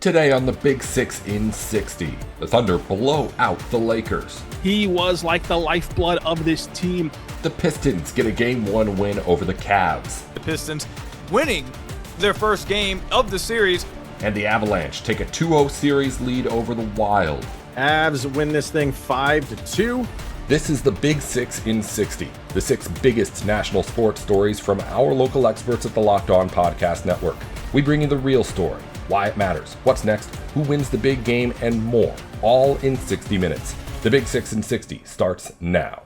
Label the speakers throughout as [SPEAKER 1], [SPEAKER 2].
[SPEAKER 1] Today on the Big 6 in 60, the Thunder blow out the Lakers.
[SPEAKER 2] He was like the lifeblood of this team.
[SPEAKER 1] The Pistons get a Game 1 win over the Cavs.
[SPEAKER 3] The Pistons winning their first game of the series.
[SPEAKER 1] And the Avalanche take a 2-0 series lead over the Wild.
[SPEAKER 4] Avs win this thing 5-2.
[SPEAKER 1] This is the Big 6 in 60, the 6 biggest national sports stories from our local experts at the Locked On Podcast Network. We bring you the real story, why it matters, what's next, who wins the big game, and more, all in 60 minutes. The Big 6 in 60 starts now.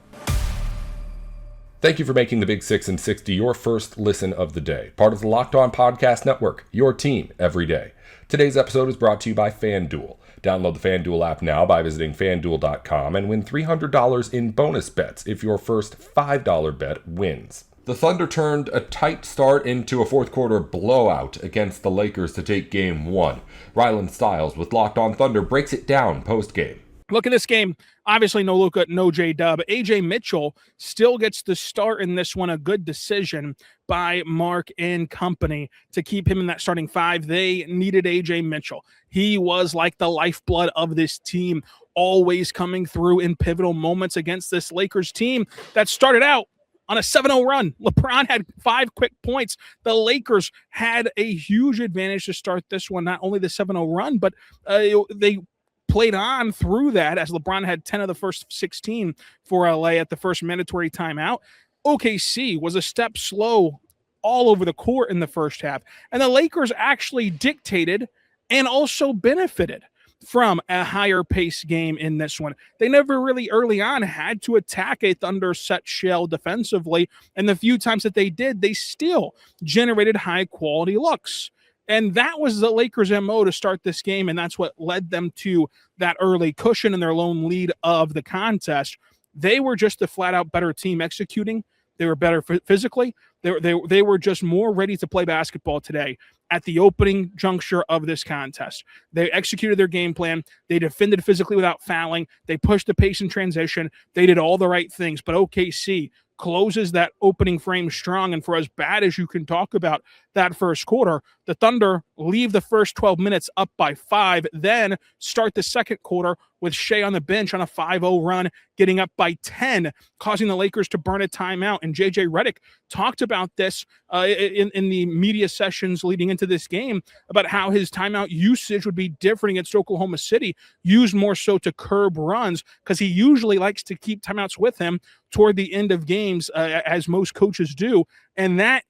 [SPEAKER 1] Thank you for making the Big 6 in 60 your first listen of the day. Part of the Locked On Podcast Network, your team every day. Today's episode is brought to you by FanDuel. Download the FanDuel app now by visiting FanDuel.com and win $300 in bonus bets if your first $5 bet wins. The Thunder turned a tight start into a fourth quarter blowout against the Lakers to take Game 1. Rylan Stiles with Locked On Thunder breaks it down post-game.
[SPEAKER 2] Look at this game. Obviously, no Luka, no J-Dub. A.J. Mitchell still gets the start in this one. A good decision by Mark and company to keep him in that starting five. They needed A.J. Mitchell. He was like the lifeblood of this team, always coming through in pivotal moments against this Lakers team that started out on a 7-0 run. LeBron had 5 quick points. The Lakers had a huge advantage to start this one. Not only the 7-0 run, but they played on through that as LeBron had 10 of the first 16 for LA at the first mandatory timeout. OKC was a step slow all over the court in the first half. And the Lakers actually dictated and also benefited from a higher pace game in this one. They never really early on had to attack a Thunder set shell defensively. And the few times that they did, they still generated high quality looks. And that was the Lakers' MO to start this game, and that's what led them to that early cushion in their lone lead of the contest. They were just a flat-out better team executing. They were better physically. They were just more ready to play basketball today at the opening juncture of this contest. They executed their game plan. They defended physically without fouling. They pushed the pace in transition. They did all the right things, but OKC closes that opening frame strong. And for as bad as you can talk about that first quarter, the Thunder leave the first 12 minutes up by 5, then start the second quarter with Shea on the bench on a 5-0 run, getting up by 10, causing the Lakers to burn a timeout. And JJ Redick talked about this in the media sessions leading into this game about how his timeout usage would be different against Oklahoma City, used more so to curb runs, because he usually likes to keep timeouts with him toward the end of games, as most coaches do. And that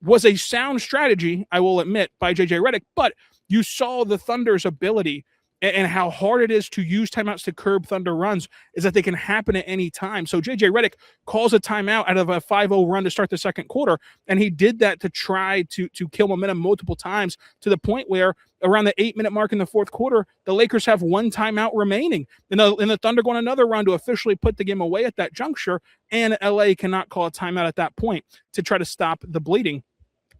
[SPEAKER 2] was a sound strategy, I will admit, by JJ Redick, but you saw the Thunder's ability and how hard it is to use timeouts to curb Thunder runs is that they can happen at any time. So JJ Redick calls a timeout out of a 5-0 run to start the second quarter, and he did that to try to kill momentum multiple times to the point where around the 8-minute mark in the fourth quarter, the Lakers have one timeout remaining. And the Thunder go on another run to officially put the game away at that juncture, and LA cannot call a timeout at that point to try to stop the bleeding.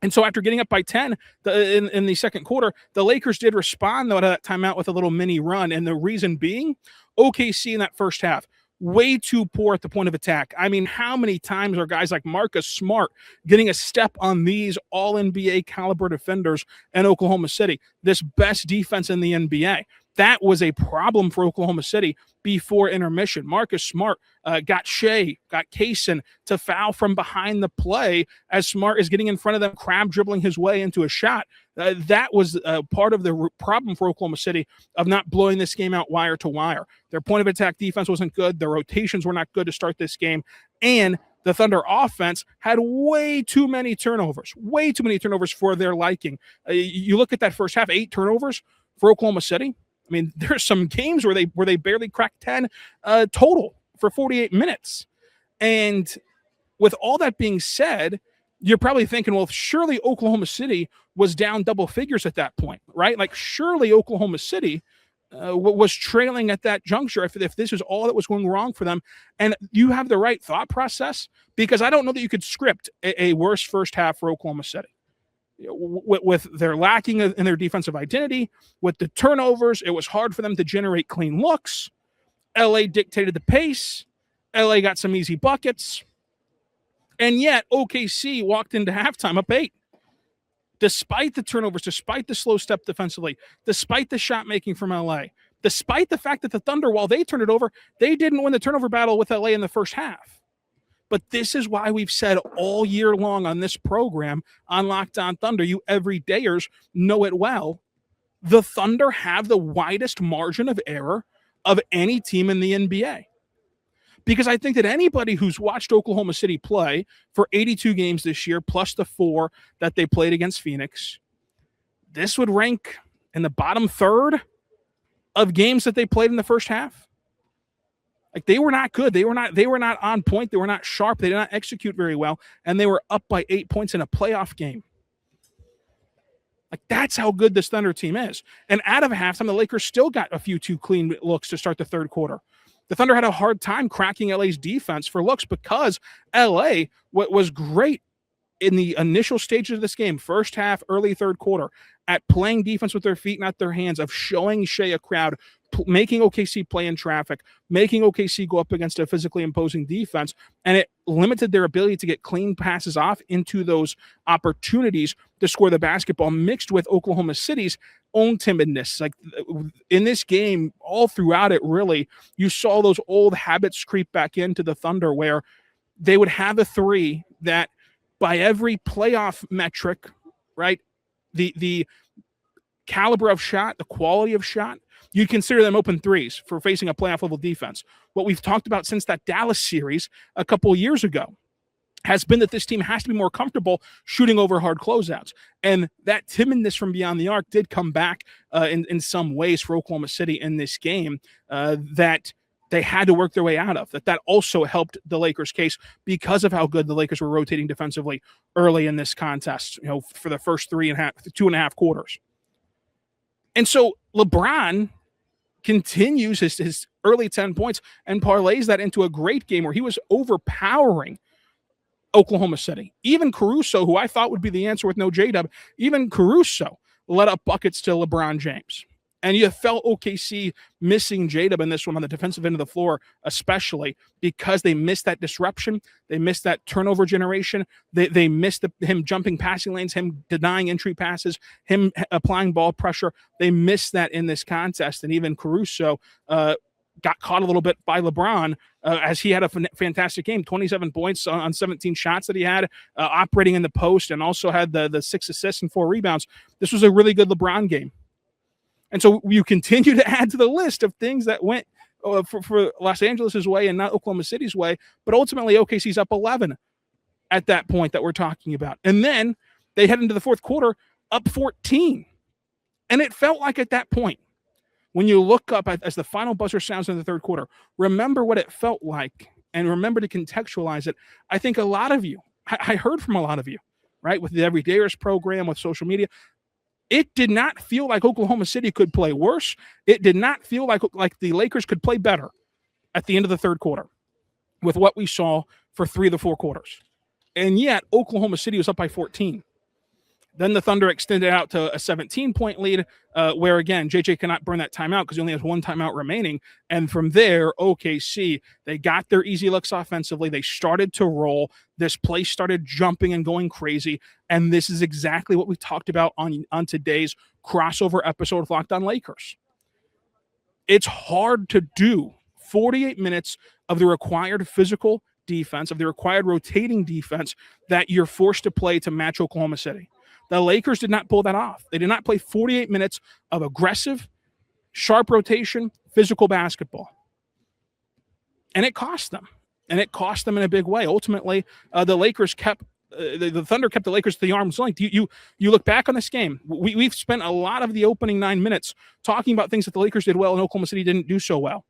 [SPEAKER 2] And so after getting up by 10 in the second quarter, the Lakers did respond, though, to that timeout with a little mini run. And the reason being, OKC in that first half, way too poor at the point of attack. I mean, how many times are guys like Marcus Smart getting a step on these all-NBA caliber defenders in Oklahoma City, this best defense in the NBA? That was a problem for Oklahoma City before intermission. Marcus Smart got Shea, got Kaysen to foul from behind the play as Smart is getting in front of them, crab dribbling his way into a shot. That was part of the problem for Oklahoma City of not blowing this game out wire to wire. Their point of attack defense wasn't good. Their rotations were not good to start this game. And the Thunder offense had way too many turnovers for their liking. You look at that first half, 8 turnovers for Oklahoma City. I mean, there's some games where they barely cracked 10 total for 48 minutes. And with all that being said, you're probably thinking, well, surely Oklahoma City was down double figures at that point, right? Like, surely Oklahoma City was trailing at that juncture if this is all that was going wrong for them. And you have the right thought process, because I don't know that you could script a worse first half for Oklahoma City. With their lacking in their defensive identity, with the turnovers, it was hard for them to generate clean looks. LA dictated the pace. LA got some easy buckets. And yet OKC walked into halftime up 8. Despite the turnovers, despite the slow step defensively, despite the shot making from LA, despite the fact that the Thunder, while they turned it over, they didn't win the turnover battle with LA in the first half. But this is why we've said all year long on this program on Locked On Thunder, you everydayers know it well, the Thunder have the widest margin of error of any team in the NBA. Because I think that anybody who's watched Oklahoma City play for 82 games this year, plus the 4 that they played against Phoenix, this would rank in the bottom third of games that they played in the first half. Like, they were not good. They were not on point. They were not sharp. They did not execute very well. And they were up by 8 points in a playoff game. Like, that's how good this Thunder team is. And out of halftime, the Lakers still got a few too clean looks to start the third quarter. The Thunder had a hard time cracking LA's defense for looks because LA, what was great in the initial stages of this game, first half, early third quarter, at playing defense with their feet, not their hands, of showing Shea a crowd, making OKC play in traffic, making OKC go up against a physically imposing defense, and it limited their ability to get clean passes off into those opportunities to score the basketball, mixed with Oklahoma City's own timidness. Like, in this game, all throughout it, really, you saw those old habits creep back into the Thunder where they would have a three that by every playoff metric, right, the caliber of shot, the quality of shot, you'd consider them open threes for facing a playoff level defense. What we've talked about since that Dallas series a couple of years ago has been that this team has to be more comfortable shooting over hard closeouts. And that timidness from beyond the arc did come back in some ways for Oklahoma City in this game that they had to work their way out of. That also helped the Lakers' case because of how good the Lakers were rotating defensively early in this contest, for the first 2.5 quarters. And so LeBron continues his early 10 points and parlays that into a great game where he was overpowering Oklahoma City. Even Caruso, who I thought would be the answer with no J-Dub, even Caruso let up buckets to LeBron James. And you felt OKC missing J-Dub in this one on the defensive end of the floor, especially because they missed that disruption. They missed that turnover generation. They missed him jumping passing lanes, him denying entry passes, him applying ball pressure. They missed that in this contest. And even Caruso got caught a little bit by LeBron as he had a fantastic game, 27 points on 17 shots that he had, operating in the post, and also had the 6 assists and 4 rebounds. This was a really good LeBron game. And so you continue to add to the list of things that went for Los Angeles' way and not Oklahoma City's way. But ultimately, OKC's up 11 at that point that we're talking about. And then they head into the fourth quarter up 14. And it felt like at that point, when you look up as the final buzzer sounds in the third quarter, remember what it felt like and remember to contextualize it. I think a lot of you, I heard from a lot of you, right, with the Everydayers program, with social media, it did not feel like Oklahoma City could play worse. It did not feel like the Lakers could play better at the end of the third quarter with what we saw for 3 of the 4 quarters. And yet, Oklahoma City was up by 14. Then the Thunder extended out to a 17-point lead, where, again, JJ cannot burn that timeout because he only has 1 timeout remaining. And from there, OKC, they got their easy looks offensively. They started to roll. This place started jumping and going crazy. And this is exactly what we talked about on today's crossover episode of Locked On Lakers. It's hard to do 48 minutes of the required physical defense, of the required rotating defense that you're forced to play to match Oklahoma City. The Lakers did not pull that off. They did not play 48 minutes of aggressive, sharp rotation, physical basketball. And it cost them. And it cost them in a big way. Ultimately, the Lakers kept the Thunder kept the Lakers to the arm's length. You look back on this game. We've spent a lot of the opening 9 minutes talking about things that the Lakers did well and Oklahoma City didn't do so well.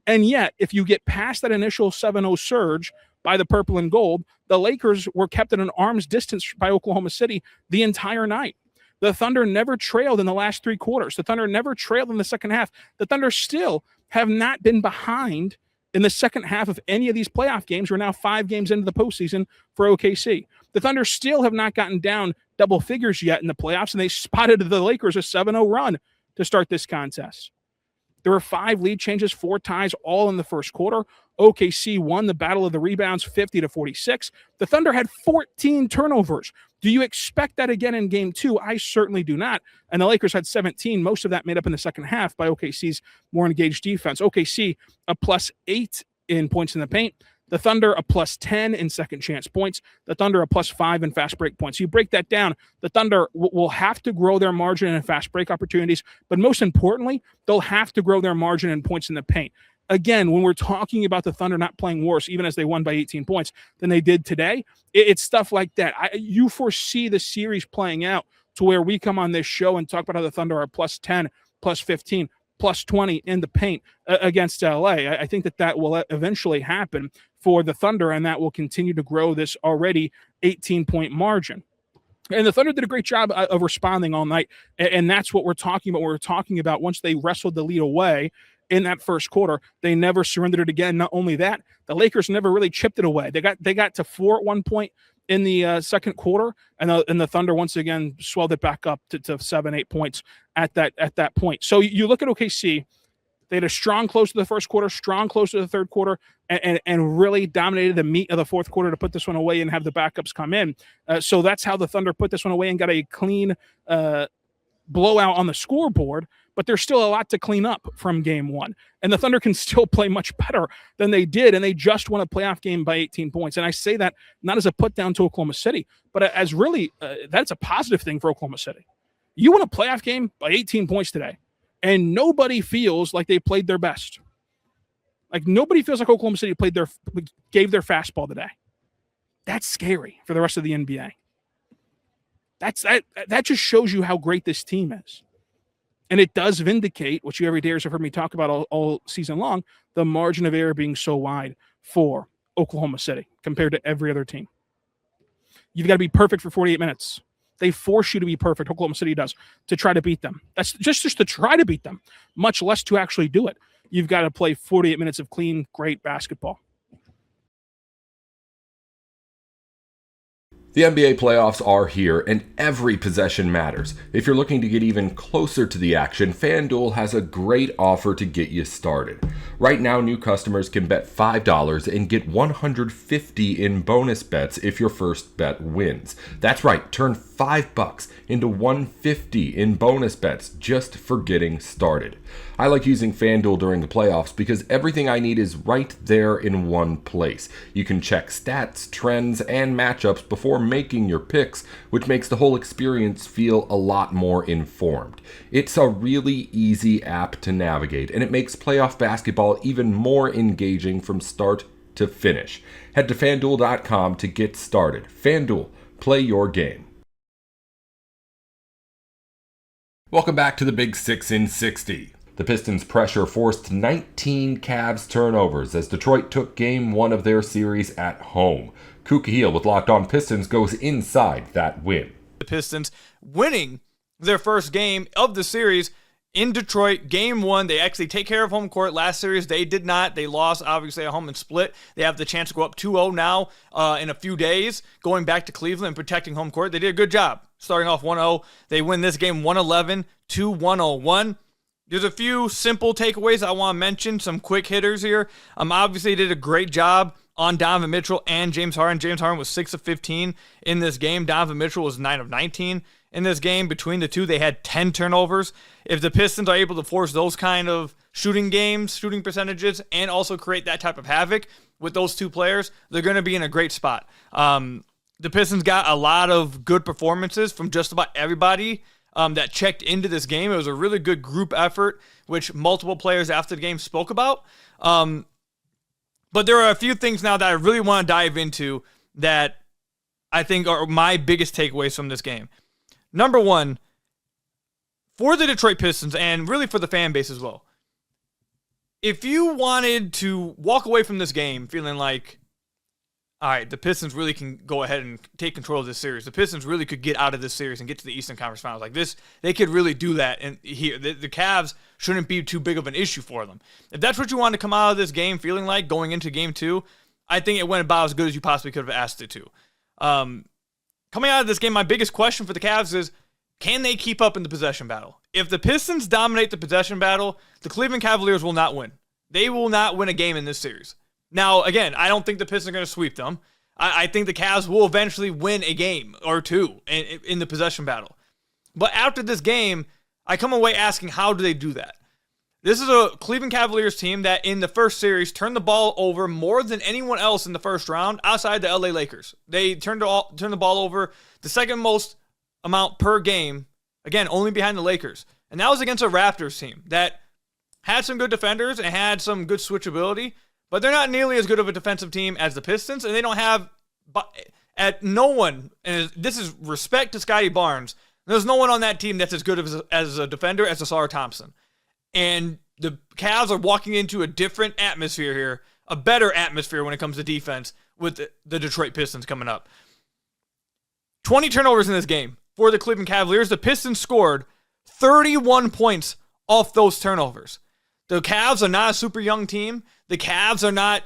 [SPEAKER 2] And yet, if you get past that initial 7-0 surge by the purple and gold, the Lakers were kept at an arm's distance by Oklahoma City the entire night. The Thunder never trailed in the last 3 quarters. The Thunder never trailed in the second half. The Thunder still have not been behind in the second half of any of these playoff games. We're now 5 games into the postseason for OKC. The Thunder still have not gotten down double figures yet in the playoffs, and they spotted the Lakers a 7-0 run to start this contest. There were 5 lead changes, 4 ties, all in the first quarter. OKC won the battle of the rebounds 50-46. The Thunder had 14 turnovers. Do you expect that again in game 2? I certainly do not. And the Lakers had 17, most of that made up in the second half by OKC's more engaged defense. OKC a +8 in points in the paint. The Thunder a +10 in second chance points. The Thunder a +5 in fast break points. You break that down, the Thunder will have to grow their margin in fast break opportunities, but most importantly, they'll have to grow their margin in points in the paint. Again, when we're talking about the Thunder not playing worse, even as they won by 18 points than they did today, it's stuff like that. You foresee the series playing out to where we come on this show and talk about how the Thunder are +10, +15, +20 in the paint against LA. I think that will eventually happen for the Thunder, and that will continue to grow this already 18-point margin. And the Thunder did a great job of responding all night, and that's what we're talking about. We're talking about once they wrestled the lead away in that first quarter, they never surrendered it again. Not only that, the Lakers never really chipped it away. They got to 4 at one point in the second quarter, and the Thunder once again swelled it back up to 7-8 points at that point. So you look at OKC. They had a strong close to the first quarter, strong close to the third quarter, and really dominated the meat of the fourth quarter to put this one away and have the backups come in. So that's how the Thunder put this one away and got a clean blowout on the scoreboard, but there's still a lot to clean up from game 1. And the Thunder can still play much better than they did, and they just won a playoff game by 18 points. And I say that not as a put down to Oklahoma City, but as really that's a positive thing for Oklahoma City. You won a playoff game by 18 points today, and nobody feels like they played their best. Like nobody feels like Oklahoma City gave their fastball today. That's scary for the rest of the NBA. That just shows you how great this team is. And it does vindicate what you every day have heard me talk about all season long, the margin of error being so wide for Oklahoma City compared to every other team. You've got to be perfect for 48 minutes. They force you to be perfect, Oklahoma City does, to try to beat them. That's just to try to beat them, much less to actually do it. You've got to play 48 minutes of clean, great basketball.
[SPEAKER 1] The NBA playoffs are here, and every possession matters. If you're looking to get even closer to the action, FanDuel has a great offer to get you started. Right now, new customers can bet $5 and get $150 in bonus bets if your first bet wins. That's right, turn $5 into $150 in bonus bets just for getting started. I like using FanDuel during the playoffs because everything I need is right there in one place. You can check stats, trends, and matchups before making your picks, which makes the whole experience feel a lot more informed. It's a really easy app to navigate, and it makes playoff basketball even more engaging from start to finish. Head to FanDuel.com to get started. FanDuel, play your game. Welcome back to the Big 6 in 60. The Pistons' pressure forced 19 Cavs turnovers as Detroit took Game 1 of their series at home. Kuka with Locked On Pistons goes inside that win.
[SPEAKER 3] The Pistons winning their first game of the series in Detroit. Game 1, they actually take care of home court. Last series, they did not. They lost, obviously, at home and split. They have the chance to go up 2-0 now in a few days, going back to Cleveland and protecting home court. They did a good job starting off 1-0. They win this game 111 to 101. There's a few simple takeaways I want to mention, some quick hitters here. Obviously, they did a great job on Donovan Mitchell and James Harden. James Harden was 6 of 15 in this game. Donovan Mitchell was 9 of 19 in this game. Between the two, they had 10 turnovers. If the Pistons are able to force those kind of shooting percentages, and also create that type of havoc with those two players, they're going to be in a great spot. The Pistons got a lot of good performances from just about everybody that checked into this game. It was a really good group effort, which multiple players after the game spoke about. But there are a few things now that I really want to dive into that I think are my biggest takeaways from this game. Number one, for the Detroit Pistons, and really for the fan base as well, if you wanted to walk away from this game feeling like, all right, the Pistons really can go ahead and take control of this series. The Pistons really could get out of this series and get to the Eastern Conference Finals. Like this, they could really do that. And here, the Cavs shouldn't be too big of an issue for them. If that's what you want to come out of this game feeling like going into Game 2, I think it went about as good as you possibly could have asked it to. Coming out of this game, my biggest question for the Cavs is, can they keep up in the possession battle? if the Pistons dominate the possession battle, the Cleveland Cavaliers will not win. They will not win a game in this series. Now, again, I don't think the Pistons are going to sweep them. I think the Cavs will eventually win a game or two in the possession battle. But after this game, I come away asking, how do they do that? This is a Cleveland Cavaliers team that in the first series turned the ball over more than anyone else in the first round outside the LA Lakers. They turned the ball over the second most amount per game, again, only behind the Lakers. And that was against a Raptors team that had some good defenders and had some good switchability, but they're not nearly as good of a defensive team as the Pistons, and they don't have no one, and this is respect to Scotty Barnes, there's no one on that team that's as good as a defender as Ausar Thompson. And the Cavs are walking into a different atmosphere here, a better atmosphere when it comes to defense with the Detroit Pistons coming up. 20 turnovers in this game for the Cleveland Cavaliers. The Pistons scored 31 points off those turnovers. The Cavs are not a super young team. The Cavs are not,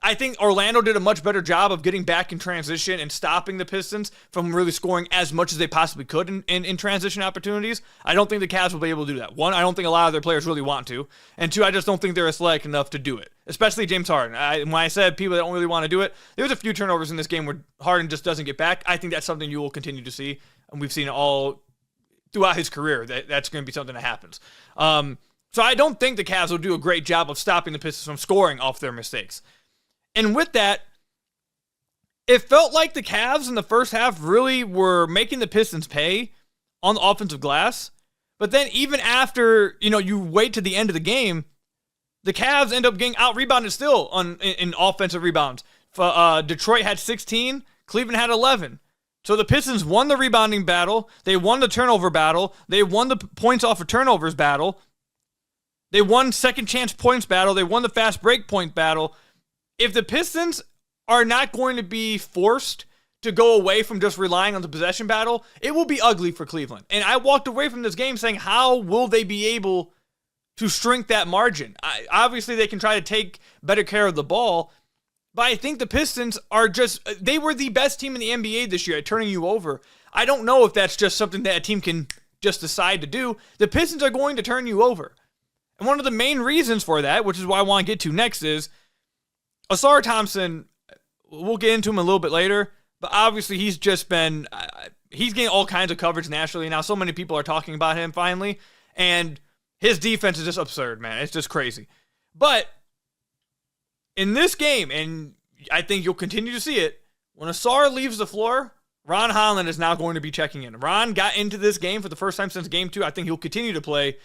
[SPEAKER 3] I think Orlando did a much better job of getting back in transition and stopping the Pistons from really scoring as much as they possibly could in transition opportunities. I don't think the Cavs will be able to do that. One, I don't think a lot of their players really want to. And two, I just don't think they're athletic enough to do it, especially James Harden. When I said people that don't really want to do it, there's a few turnovers in this game where Harden just doesn't get back. I think that's something you will continue to see, and we've seen it all throughout his career. That's going to be something that happens. So I don't think the Cavs will do a great job of stopping the Pistons from scoring off their mistakes. And with that, it felt like the Cavs in the first half really were making the Pistons pay on the offensive glass. But then even after, you wait to the end of the game, the Cavs end up getting out-rebounded still in offensive rebounds. Detroit had 16, Cleveland had 11. So the Pistons won the rebounding battle, they won the turnover battle, they won the points off of turnovers battle, they won second chance points battle, they won the fast break point battle. If the Pistons are not going to be forced to go away from just relying on the possession battle, it will be ugly for Cleveland. And I walked away from this game saying, how will they be able to shrink that margin? Obviously, they can try to take better care of the ball, but I think the Pistons they were the best team in the NBA this year at turning you over. I don't know if that's just something that a team can just decide to do. The Pistons are going to turn you over. And one of the main reasons for that, which is what I want to get to next, is Ausar Thompson. We'll get into him a little bit later, but obviously he's getting all kinds of coverage nationally now. So many people are talking about him finally, and his defense is just absurd, man. It's just crazy. But in this game, and I think you'll continue to see it, when Ausar leaves the floor, Ron Holland is now going to be checking in. Ron got into this game for the first time since game 2. I think he'll continue to play.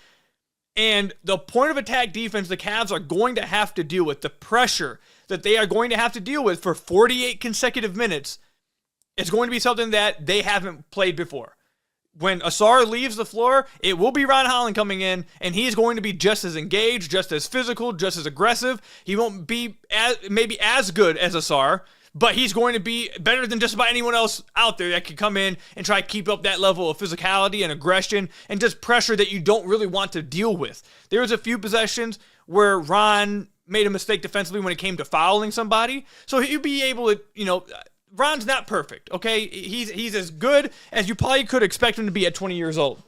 [SPEAKER 3] And the point of attack defense the Cavs are going to have to deal with, the pressure that they are going to have to deal with for 48 consecutive minutes, is going to be something that they haven't played before. When Ausar leaves the floor, it will be Ron Holland coming in, and he's going to be just as engaged, just as physical, just as aggressive. He won't be maybe as good as Ausar, but he's going to be better than just about anyone else out there that can come in and try to keep up that level of physicality and aggression and just pressure that you don't really want to deal with. There was a few possessions where Ron made a mistake defensively when it came to fouling somebody. So he'd be able to, Ron's not perfect, okay? He's as good as you probably could expect him to be at 20 years old.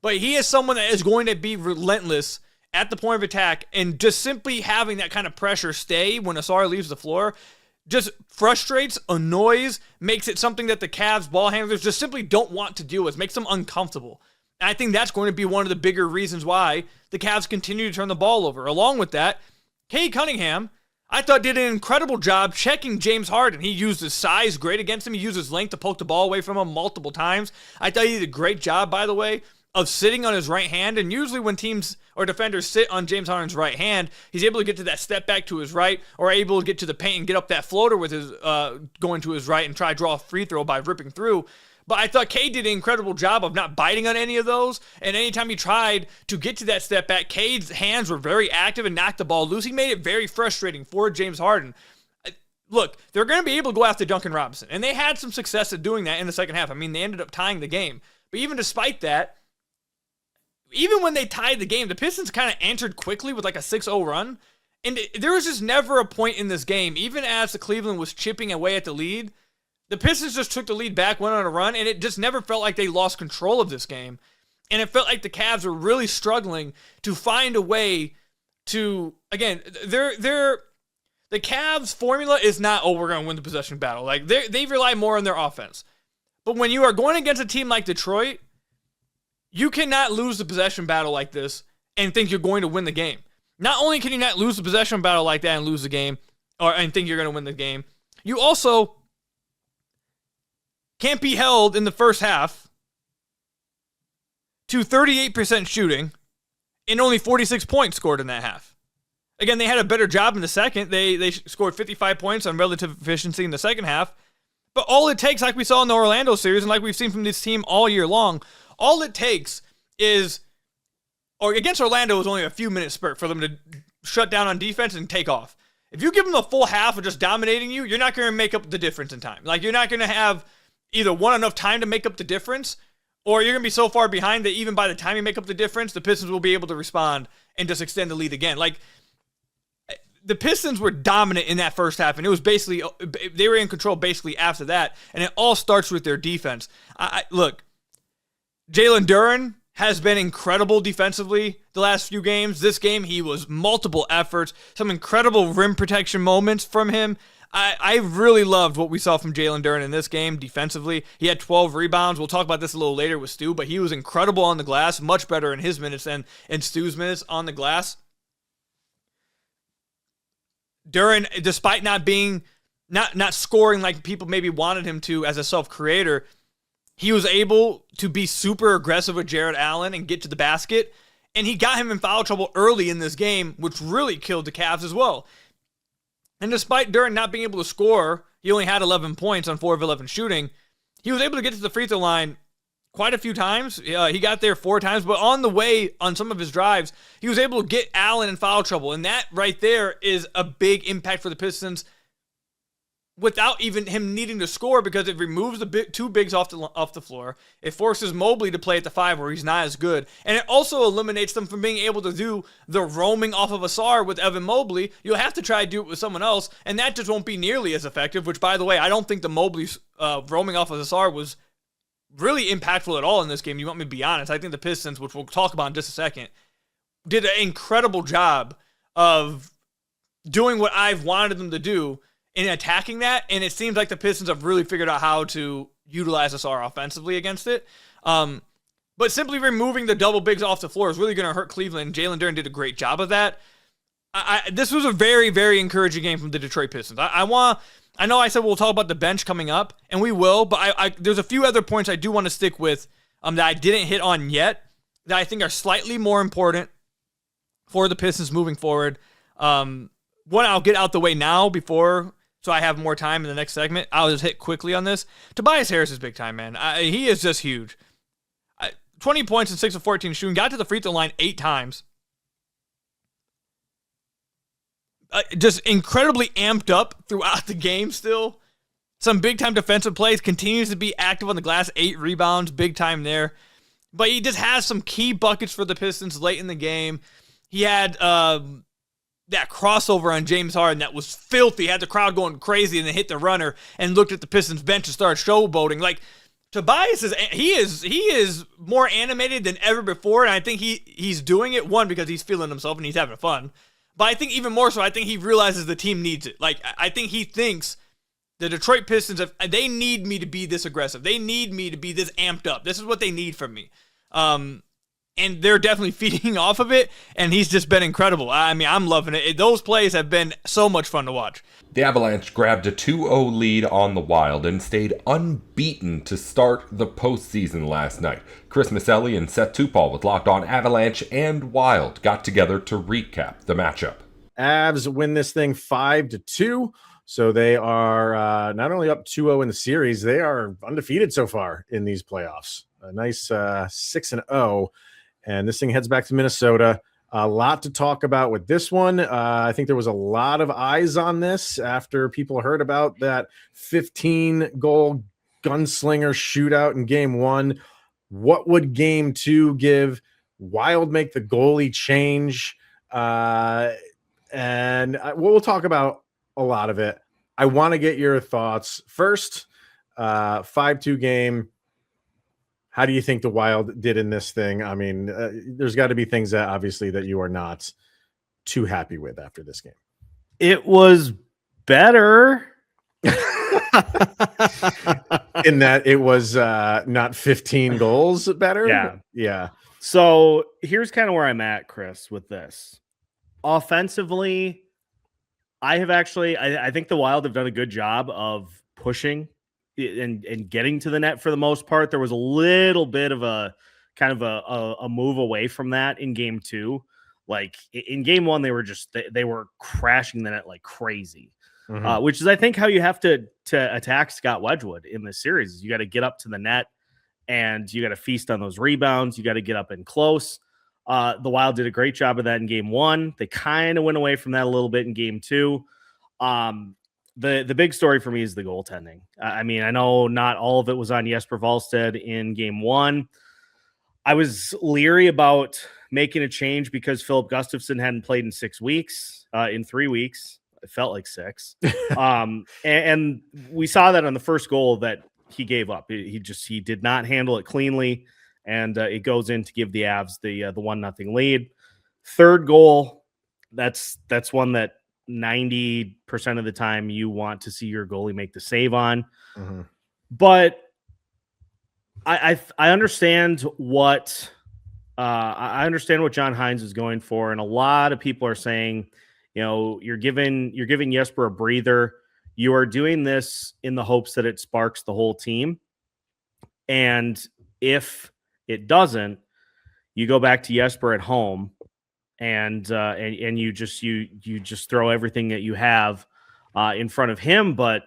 [SPEAKER 3] But he is someone that is going to be relentless at the point of attack, and just simply having that kind of pressure stay when Ausar leaves the floor just frustrates, annoys, makes it something that the Cavs ball handlers just simply don't want to deal with, makes them uncomfortable. And I think that's going to be one of the bigger reasons why the Cavs continue to turn the ball over. Along with that, Cade Cunningham, I thought, did an incredible job checking James Harden. He used his size great against him. He used his length to poke the ball away from him multiple times. I thought he did a great job, by the way, of sitting on his right hand. And usually when teams or defenders sit on James Harden's right hand, he's able to get to that step back to his right, or able to get to the paint and get up that floater with his going to his right and try to draw a free throw by ripping through. But I thought Cade did an incredible job of not biting on any of those. And anytime he tried to get to that step back, Cade's hands were very active and knocked the ball loose. He made it very frustrating for James Harden. Look, they're going to be able to go after Duncan Robinson. And they had some success at doing that in the second half. I mean, they ended up tying the game. But even despite that, even when they tied the game, the Pistons kind of answered quickly with like a 6-0 run. And there was just never a point in this game, even as the Cleveland was chipping away at the lead, the Pistons just took the lead back, went on a run, and it just never felt like they lost control of this game. And it felt like the Cavs were really struggling to find a way to, again, the Cavs formula is not, oh, we're going to win the possession battle. Like they rely more on their offense. But when you are going against a team like Detroit, you cannot lose the possession battle like this and think you're going to win the game. Not only can you not lose the possession battle like that and lose the game, and think you're going to win the game, you also can't be held in the first half to 38% shooting and only 46 points scored in that half. Again, they had a better job in the second. They scored 55 points on relative efficiency in the second half. But all it takes, like we saw in the Orlando series and like we've seen from this team all year long, all it takes is, or against Orlando, it was only a few minute spurt for them to shut down on defense and take off. If you give them a full half of just dominating you, you're not going to make up the difference in time. Like, you're not going to have either enough time to make up the difference, or you're going to be so far behind that even by the time you make up the difference, the Pistons will be able to respond and just extend the lead again. Like, the Pistons were dominant in that first half, and it was basically, they were in control basically after that, and it all starts with their defense. Look, Jalen Duren has been incredible defensively the last few games. This game, he was multiple efforts, some incredible rim protection moments from him. I really loved what we saw from Jalen Duren in this game defensively. He had 12 rebounds. We'll talk about this a little later with Stu, but he was incredible on the glass, much better in his minutes than in Stu's minutes on the glass. Duren, despite not scoring like people maybe wanted him to as a self-creator, he was able to be super aggressive with Jared Allen and get to the basket, and he got him in foul trouble early in this game, which really killed the Cavs as well. And despite Duren not being able to score, he only had 11 points on 4 of 11 shooting, he was able to get to the free throw line quite a few times. He got there 4 times, but on the way, on some of his drives, he was able to get Allen in foul trouble, and that right there is a big impact for the Pistons without even him needing to score, because it removes the two bigs off the floor. It forces Mobley to play at the 5 where he's not as good. And it also eliminates them from being able to do the roaming off of Asar with Evan Mobley. You'll have to try to do it with someone else, and that just won't be nearly as effective, which, by the way, I don't think the Mobley's roaming off of Asar was really impactful at all in this game. You want me to be honest? I think the Pistons, which we'll talk about in just a second, did an incredible job of doing what I've wanted them to do in attacking that, and it seems like the Pistons have really figured out how to utilize Asar offensively against it. But simply removing the double bigs off the floor is really going to hurt Cleveland. Jalen Duren did a great job of that. This was a very, very encouraging game from the Detroit Pistons. I know I said we'll talk about the bench coming up, and we will, but there's a few other points I do want to stick with that I didn't hit on yet that I think are slightly more important for the Pistons moving forward. One I'll get out the way now so I have more time in the next segment. I'll just hit quickly on this. Tobias Harris is big time, man. He is just huge. 20 points and 6 of 14 shooting. Got to the free throw line 8 times. Just incredibly amped up throughout the game still. Some big-time defensive plays. Continues to be active on the glass. 8 rebounds. Big time there. But he just has some key buckets for the Pistons late in the game. He had that crossover on James Harden that was filthy. Had the crowd going crazy and then hit the runner and looked at the Pistons bench and started showboating. Like, Tobias is more animated than ever before, and I think he's doing it, one, because he's feeling himself and he's having fun. But I think even more so, I think he realizes the team needs it. Like, I think he thinks the Detroit Pistons, they need me to be this aggressive. They need me to be this amped up. This is what they need from me. And they're definitely feeding off of it, and he's just been incredible. I mean, I'm loving it. Those plays have been so much fun to watch.
[SPEAKER 1] The Avalanche grabbed a 2-0 lead on the Wild and stayed unbeaten to start the postseason last night. Chris Maselli and Seth Tupal with Locked On Avalanche and Wild got together to recap the matchup.
[SPEAKER 4] Avs win this thing 5-2. So they are not only up 2-0 in the series, they are undefeated so far in these playoffs. A nice 6-0. And this thing heads back to Minnesota. A lot to talk about with this one. I think there was a lot of eyes on this after people heard about that 15-goal gunslinger shootout in game 1. What would game 2 give? Wild make the goalie change. And we'll talk about a lot of it. I want to get your thoughts. First, 5-2 game. How do you think the Wild did in this thing? I mean, there's got to be things that obviously that you are not too happy with after this game.
[SPEAKER 5] It was better.
[SPEAKER 4] In that it was not 15 goals better. Yeah.
[SPEAKER 5] So here's kind of where I'm at, Chris, with this. Offensively, I think the Wild have done a good job of pushing and getting to the net for the most part. There was a little bit of a kind of a move away from that in game 2. Like in game 1, they were crashing the net like crazy. Which is, I think, how you have to attack Scott Wedgwood in this series. You got to get up to the net, and you got to feast on those rebounds. You got to get up in close. The Wild did a great job of that in game 1. They kind of went away from that a little bit in game 2. The big story for me is the goaltending. I mean, I know not all of it was on Jesper Wallstedt in game 1. I was leery about making a change because Philip Gustafsson hadn't played in 6 weeks, in 3 weeks. It felt like 6. And we saw that on the first goal that he gave up. He did not handle it cleanly, and it goes in to give the Avs the 1-0 lead. Third goal, that's one that 90% of the time you want to see your goalie make the save on. But I understand what John Hines is going for, and a lot of people are saying, you know, you're giving Jesper a breather. You are doing this in the hopes that it sparks the whole team. And if it doesn't, you go back to Jesper at home and you just throw everything that you have in front of him. But,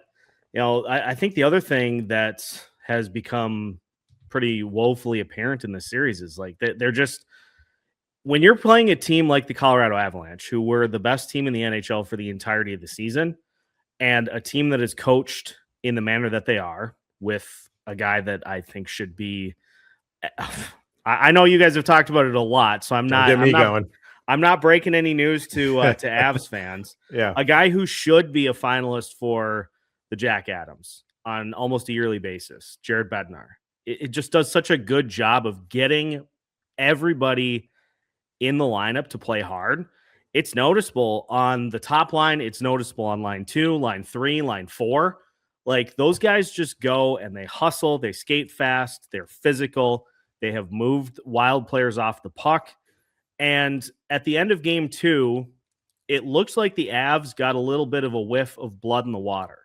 [SPEAKER 5] you know, I think the other thing that has become pretty woefully apparent in this series is like they're just, when you're playing a team like the Colorado Avalanche, who were the best team in the NHL for the entirety of the season, and a team that is coached in the manner that they are, with a guy that I think should be, I know you guys have talked about it a lot, so I'm not breaking any news to Avs fans.
[SPEAKER 4] Yeah.
[SPEAKER 5] A guy who should be a finalist for the Jack Adams on almost a yearly basis, Jared Bednar. It just does such a good job of getting everybody in the lineup to play hard. It's noticeable on the top line. It's noticeable on line 2, line 3, line 4. Like, those guys just go and they hustle. They skate fast. They're physical. They have moved Wild players off the puck. And at the end of game 2, it looks like the Avs got a little bit of a whiff of blood in the water.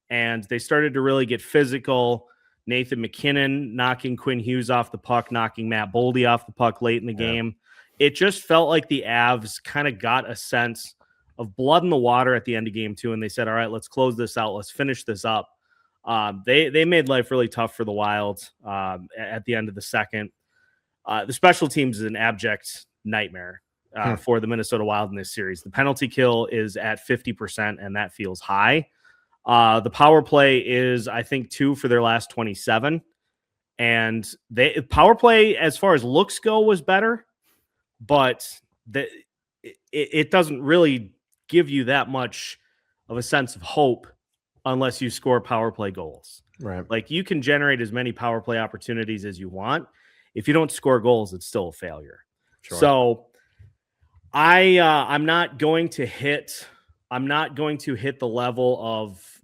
[SPEAKER 5] And they started to really get physical. Nathan McKinnon knocking Quinn Hughes off the puck, knocking Matt Boldy off the puck late in the game. It just felt like the Avs kind of got a sense of blood in the water at the end of game 2, and they said, all right, let's close this out. Let's finish this up. They made life really tough for the Wild at the end of the second. The special teams is an abject nightmare for the Minnesota Wild in this series. The penalty kill is at 50%, and that feels high. The power play is, I think, 2 for their last 27. And power play, as far as looks go, was better. But it doesn't really give you that much of a sense of hope unless you score power play goals.
[SPEAKER 4] Right.
[SPEAKER 5] Like, you can generate as many power play opportunities as you want. If you don't score goals, it's still a failure.
[SPEAKER 4] Sure.
[SPEAKER 5] So I'm not going to hit the level of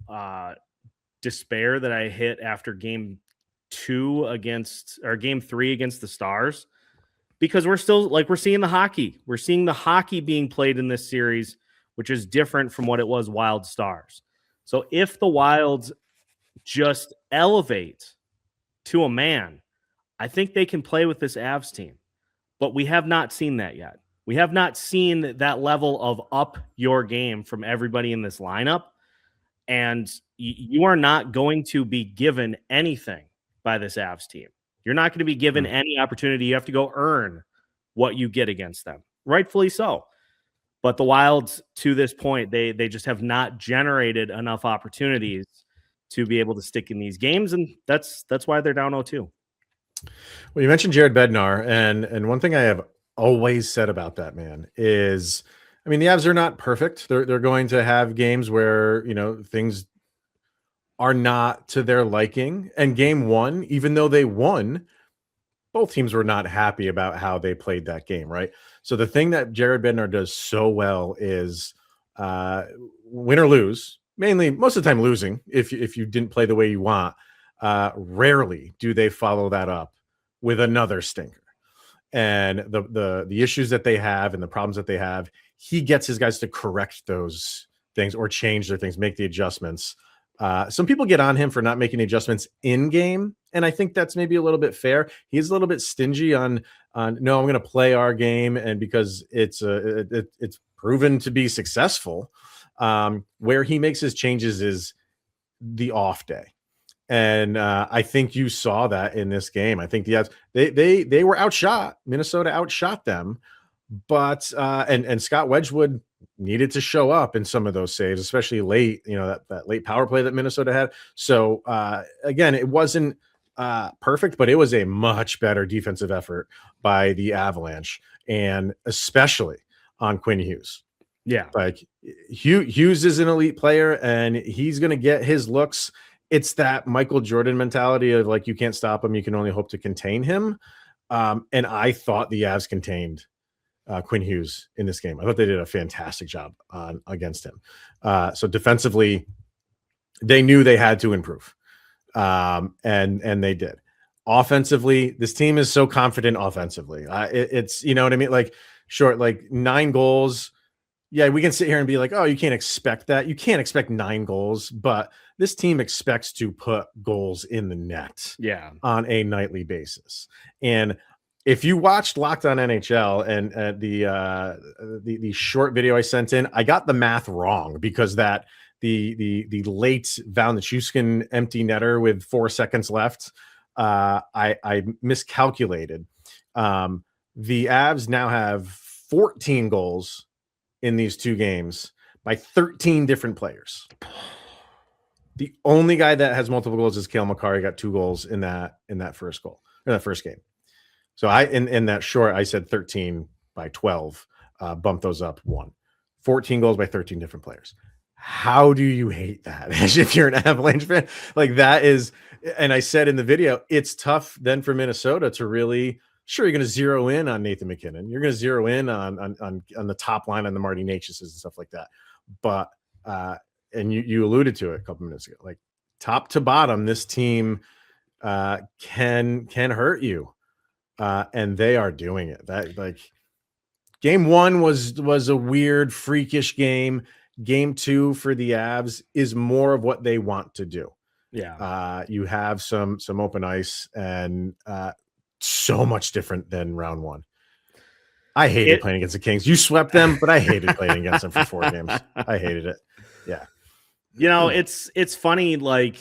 [SPEAKER 5] despair that I hit after game 3 against the Stars. Because we're still, like, we're seeing the hockey. We're seeing the hockey being played in this series, which is different from what it was Wild Stars. So if the Wilds just elevate to a man, I think they can play with this Avs team. But we have not seen that yet. We have not seen that level of up your game from everybody in this lineup. And you are not going to be given anything by this Avs team. You're not going to be given any opportunity. You have to go earn what you get against them. Rightfully so. But the Wilds, to this point, they just have not generated enough opportunities to be able to stick in these games, and that's why they're down 0-2.
[SPEAKER 4] Well, you mentioned Jared Bednar, and one thing I have always said about that man is, I mean, the Avs are not perfect. They're going to have games where, you know, things are not to their liking. And game one, even though they won, both teams were not happy about how they played that game, right? So the thing that Jared Bednar does so well is win or lose, mainly most of the time losing if you didn't play the way you want. Rarely do they follow that up with another stinker. And the issues that they have and the problems that they have, he gets his guys to correct those things or change their things, make the adjustments. Some people get on him for not making adjustments in game, and I think that's maybe a little bit fair. He's a little bit stingy on no, I'm going to play our game, and because it's proven to be successful. Where he makes his changes is the off day. And I think you saw that in this game. I think they were outshot. Minnesota outshot them, but and Scott Wedgwood needed to show up in some of those saves, especially late. You know, that late power play that Minnesota had. So again, it wasn't perfect, but it was a much better defensive effort by the Avalanche, and especially on Quinn Hughes.
[SPEAKER 5] Yeah,
[SPEAKER 4] like Hughes is an elite player, and he's going to get his looks. It's that Michael Jordan mentality of like, you can't stop him, you can only hope to contain him. And I thought the Avs contained Quinn Hughes in this game. I thought they did a fantastic job against him. So defensively, they knew they had to improve, and they did. Offensively, this team is so confident offensively. It's, you know what I mean? Like, short, like 9 goals. Yeah, we can sit here and be like, oh, you can't expect that. You can't expect 9 goals, but this team expects to put goals in the net on a nightly basis. And if you watched Locked On NHL and the short video I sent in, I got the math wrong because that the late Val Nichushkin empty netter with 4 seconds left, I miscalculated. The Avs now have 14 goals in these 2 games by 13 different players. The only guy that has multiple goals is Cale Makar. He got 2 goals in that first goal, in that first game. So in that short, I said 13 by 12, bump those up 1. 14 goals by 13 different players. How do you hate that? If you're an Avalanche fan, like that is, and I said in the video, it's tough then for Minnesota to really, sure, you're going to zero in on Nathan McKinnon. You're going to zero in on the top line on the Marty Natchez and stuff like that. But, and you alluded to it a couple minutes ago, like top to bottom, this team can hurt you. And they are doing it. That, like, game 1 was a weird, freakish game. Game 2 for the Avs is more of what they want to do.
[SPEAKER 5] Yeah.
[SPEAKER 4] You have some open ice, and so much different than round 1. I hated playing against the Kings. You swept them, but I hated playing against them for 4 games. I hated it. Yeah.
[SPEAKER 5] You know, it's funny. Like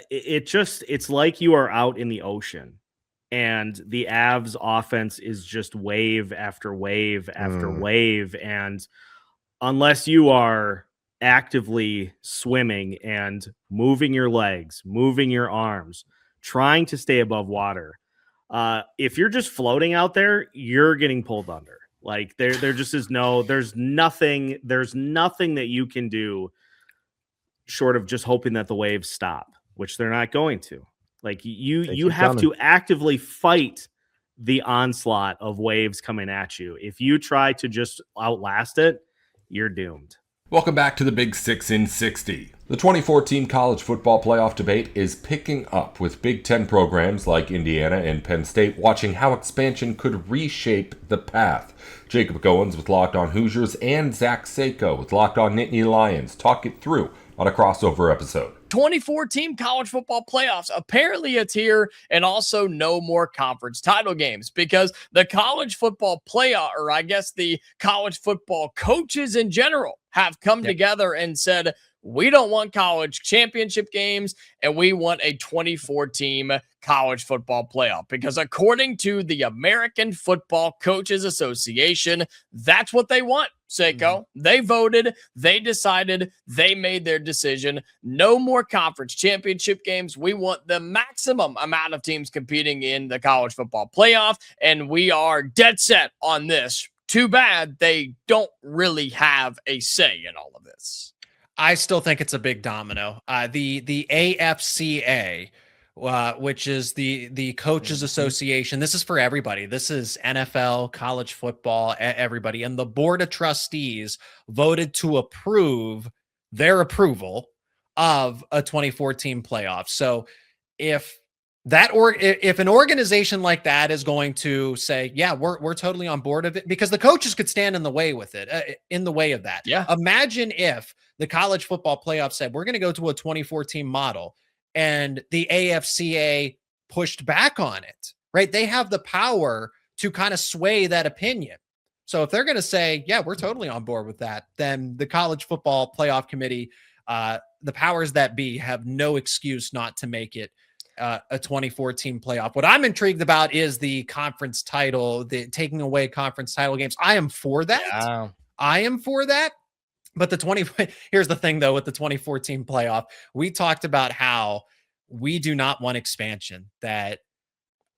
[SPEAKER 5] it's like you are out in the ocean, and the Avs offense is just wave after wave after wave. And unless you are actively swimming and moving your legs, moving your arms, trying to stay above water, if you're just floating out there, you're getting pulled under. Like there just is there's nothing that you can do short of just hoping that the waves stop, which they're not going to. Like you have to actively fight the onslaught of waves coming at you. If you try to just outlast it, you're doomed.
[SPEAKER 1] Welcome back to the Big 6 in 60. The 2014 college football playoff debate is picking up, with Big Ten programs like Indiana and Penn State watching how expansion could reshape the path. Jacob Goins with Locked On Hoosiers and Zach Sako with Locked On Nittany Lions talk it through on a crossover episode.
[SPEAKER 6] 2014 college football playoffs. Apparently it's here, and also no more conference title games, because the college football playoff, or I guess the college football coaches in general, have come together and said, we don't want college championship games, and we want a 24-team college football playoff. Because according to the American Football Coaches Association, that's what they want, Seiko. They voted, they decided, they made their decision. No more conference championship games. We want the maximum amount of teams competing in the college football playoff, and we are dead set on this. Too bad they don't really have a say in all of this.
[SPEAKER 7] I still think it's a big domino. The AFCA, which is the Coaches Association. This is for everybody. This is NFL, college football, everybody. And the Board of Trustees voted to approve their approval of a 2014 playoff. So if if an organization like that is going to say, yeah, we're totally on board of it, because the coaches could stand in the way with it, in the way of that.
[SPEAKER 6] Yeah.
[SPEAKER 7] Imagine if the college football playoff said, we're going to go to a 2014 model, and the AFCA pushed back on it, right? They have the power to kind of sway that opinion. So if they're going to say, yeah, we're totally on board with that, then the college football playoff committee, the powers that be, have no excuse not to make it a 2014 playoff. What I'm intrigued about is the conference title, the taking away conference title games. I am for that.
[SPEAKER 6] Yeah.
[SPEAKER 7] I am for that. But here's the thing though, with the 2014 playoff, we talked about how we do not want expansion, that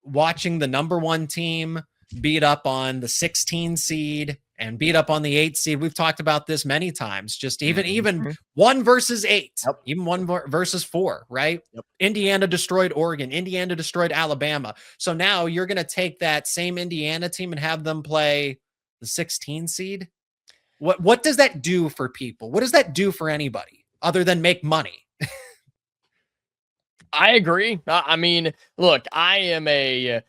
[SPEAKER 7] watching the number 1 team beat up on the 16 seed and beat up on the 8 seed. We've talked about this many times, just even 1 versus 8, even 1 versus 4, right?
[SPEAKER 5] Yep.
[SPEAKER 7] Indiana destroyed Oregon. Indiana destroyed Alabama. So now you're going to take that same Indiana team and have them play the 16 seed. What does that do for people? What does that do for anybody other than make money?
[SPEAKER 6] I agree. I mean, look, I am a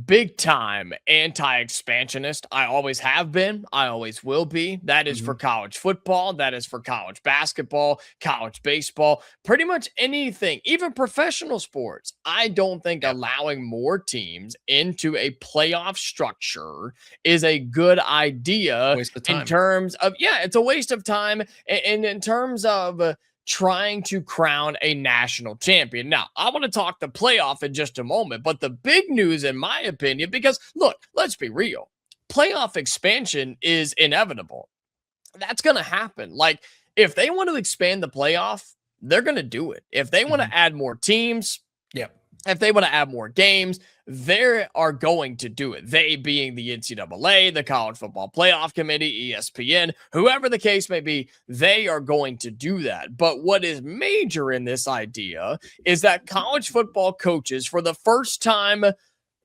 [SPEAKER 6] big time anti-expansionist. I always have been. I always will be. That is for college football. That is for college basketball, college baseball, pretty much anything, even professional sports. I don't think allowing more teams into a playoff structure is a good idea in terms of, it's a waste of time. And in terms of trying to crown a national champion. Now, I want to talk the playoff in just a moment, but the big news, in my opinion, because look, let's be real, playoff expansion is inevitable. That's going to happen. Like, if they want to expand the playoff, they're going to do it. If they want to add more teams, if they want to add more games, they are going to do it. They being the NCAA, the College Football Playoff Committee, ESPN, whoever the case may be, they are going to do that. But what is major in this idea is that college football coaches, for the first time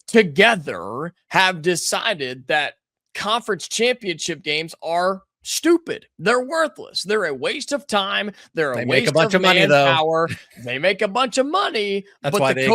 [SPEAKER 6] together, have decided that conference championship games are stupid. They're worthless. They're a waste of time. They're a waste of manpower. They make a bunch of money.
[SPEAKER 7] That's
[SPEAKER 6] but
[SPEAKER 7] why
[SPEAKER 6] the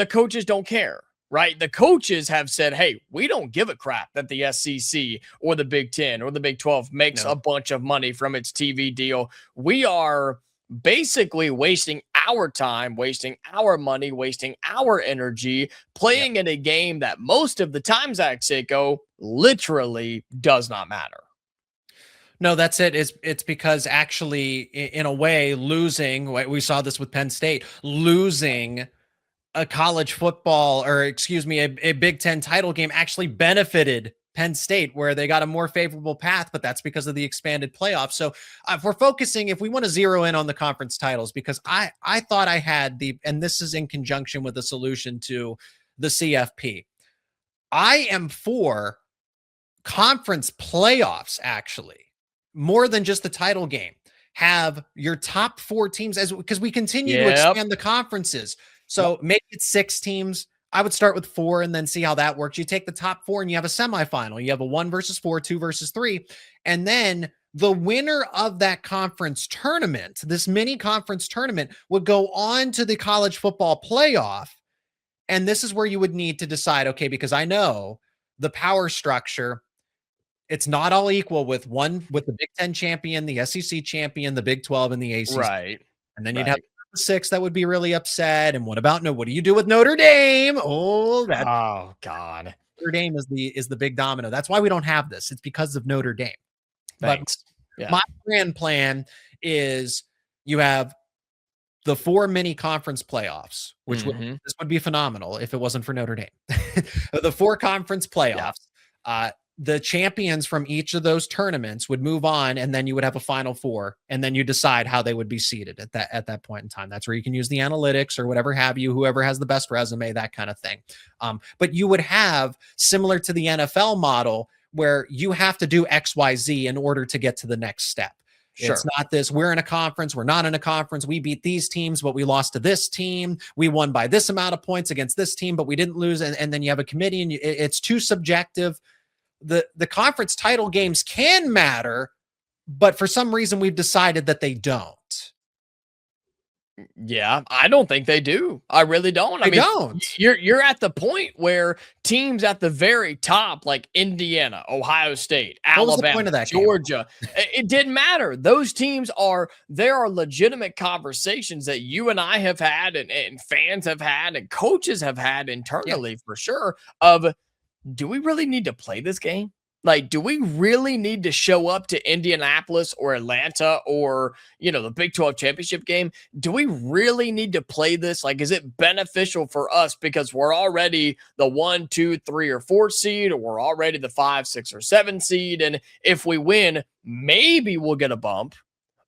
[SPEAKER 6] coaches don't care, right? The coaches have said, hey, we don't give a crap that the SEC or the Big 10 or the Big 12 makes a bunch of money from its TV deal. We are basically wasting our time, wasting our money, wasting our energy, playing in a game that most of the time, Zach Seiko, literally does not matter.
[SPEAKER 7] No, that's it. It's because actually, in a way, losing, we saw this with Penn State, losing a college football, or excuse me, a Big Ten title game actually benefited Penn State, where they got a more favorable path, but that's because of the expanded playoffs. So if we're focusing, if we want to zero in on the conference titles, because I thought I had and this is in conjunction with the solution to the CFP. I am for conference playoffs, actually. More than just the title game. Have your top 4 teams, because we continue to expand the conferences. So make it 6 teams. I would start with 4 and then see how that works. You take the top 4 and you have a semifinal. You have a 1 versus 4, 2 versus 3. And then the winner of that conference tournament, this mini conference tournament, would go on to the college football playoff. And this is where you would need to decide, okay, because I know the power structure, it's not all equal with the Big 10 champion, the SEC champion, the Big 12, and the ACC.
[SPEAKER 6] Right.
[SPEAKER 7] And then you'd have 6 that would be really upset. And what do you do with Notre Dame? Oh God. Notre Dame is the big domino. That's why we don't have this. It's because of Notre Dame.
[SPEAKER 6] Thanks.
[SPEAKER 7] But my grand plan is you have the 4 mini conference playoffs, which this would be phenomenal if it wasn't for Notre Dame. The 4 conference playoffs. The champions from each of those tournaments would move on, and then you would have a final 4, and then you decide how they would be seated at that point in time. That's where you can use the analytics or whatever have you, whoever has the best resume, that kind of thing. But you would have, similar to the NFL model, where you have to do XYZ in order to get to the next step. Sure. It's not this, we're in a conference, we're not in a conference, we beat these teams, but we lost to this team. We won by this amount of points against this team, but we didn't lose. And then you have a committee and it's too subjective. The conference title games can matter, but for some reason we've decided that they don't.
[SPEAKER 6] Yeah, I don't think they do. I really don't. I mean, you're at the point where teams at the very top, like Indiana, Ohio State, Alabama, Georgia, it didn't matter. Those teams there are legitimate conversations that you and I have had and fans have had and coaches have had internally for sure of, do we really need to play this game? Like, do we really need to show up to Indianapolis or Atlanta or, the Big 12 championship game? Do we really need to play this? Like, is it beneficial for us because we're already the 1, 2, 3, or 4 seed, or we're already the 5, 6, or 7 seed? And if we win, maybe we'll get a bump.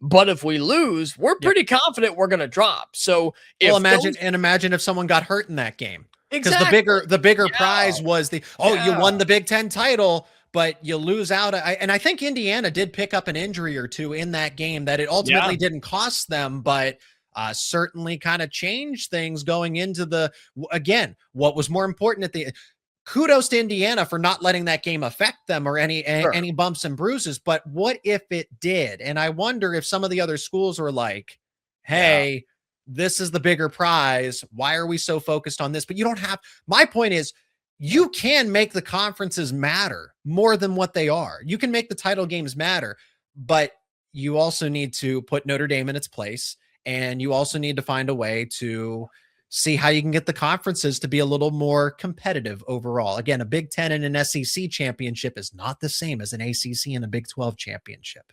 [SPEAKER 6] But if we lose, we're pretty confident we're going to drop. So
[SPEAKER 7] imagine if someone got hurt in that game. Because the bigger prize was you won the Big Ten title, but you lose out. And I think Indiana did pick up an injury or two in that game that it ultimately didn't cost them, but certainly kind of changed things going into what was more important kudos to Indiana for not letting that game affect them or any bumps and bruises. But what if it did? And I wonder if some of the other schools were like, hey, this is the bigger prize. Why are we so focused on this? But my point is, you can make the conferences matter more than what they are. You can make the title games matter, but you also need to put Notre Dame in its place. And you also need to find a way to see how you can get the conferences to be a little more competitive overall. Again, a Big Ten and an SEC championship is not the same as an ACC and a Big 12 championship.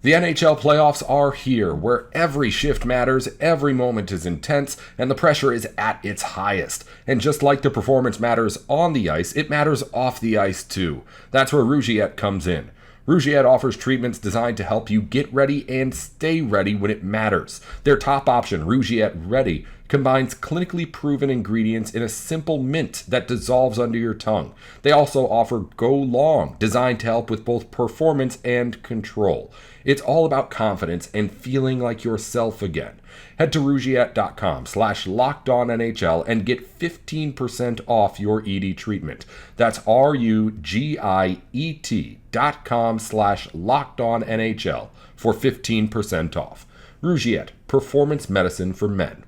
[SPEAKER 1] The NHL playoffs are here, where every shift matters, every moment is intense, and the pressure is at its highest. And just like the performance matters on the ice, it matters off the ice too. That's where Rougiette comes in. Rougiette offers treatments designed to help you get ready and stay ready when it matters. Their top option, Rougiette Ready, combines clinically proven ingredients in a simple mint that dissolves under your tongue. They also offer Go Long, designed to help with both performance and control. It's all about confidence and feeling like yourself again. Head to Rougiette.com/LockedOnNHL and get 15% off your ED treatment. That's RUGIET.com/LockedOnNHL for 15% off. Rougiette, performance medicine for men.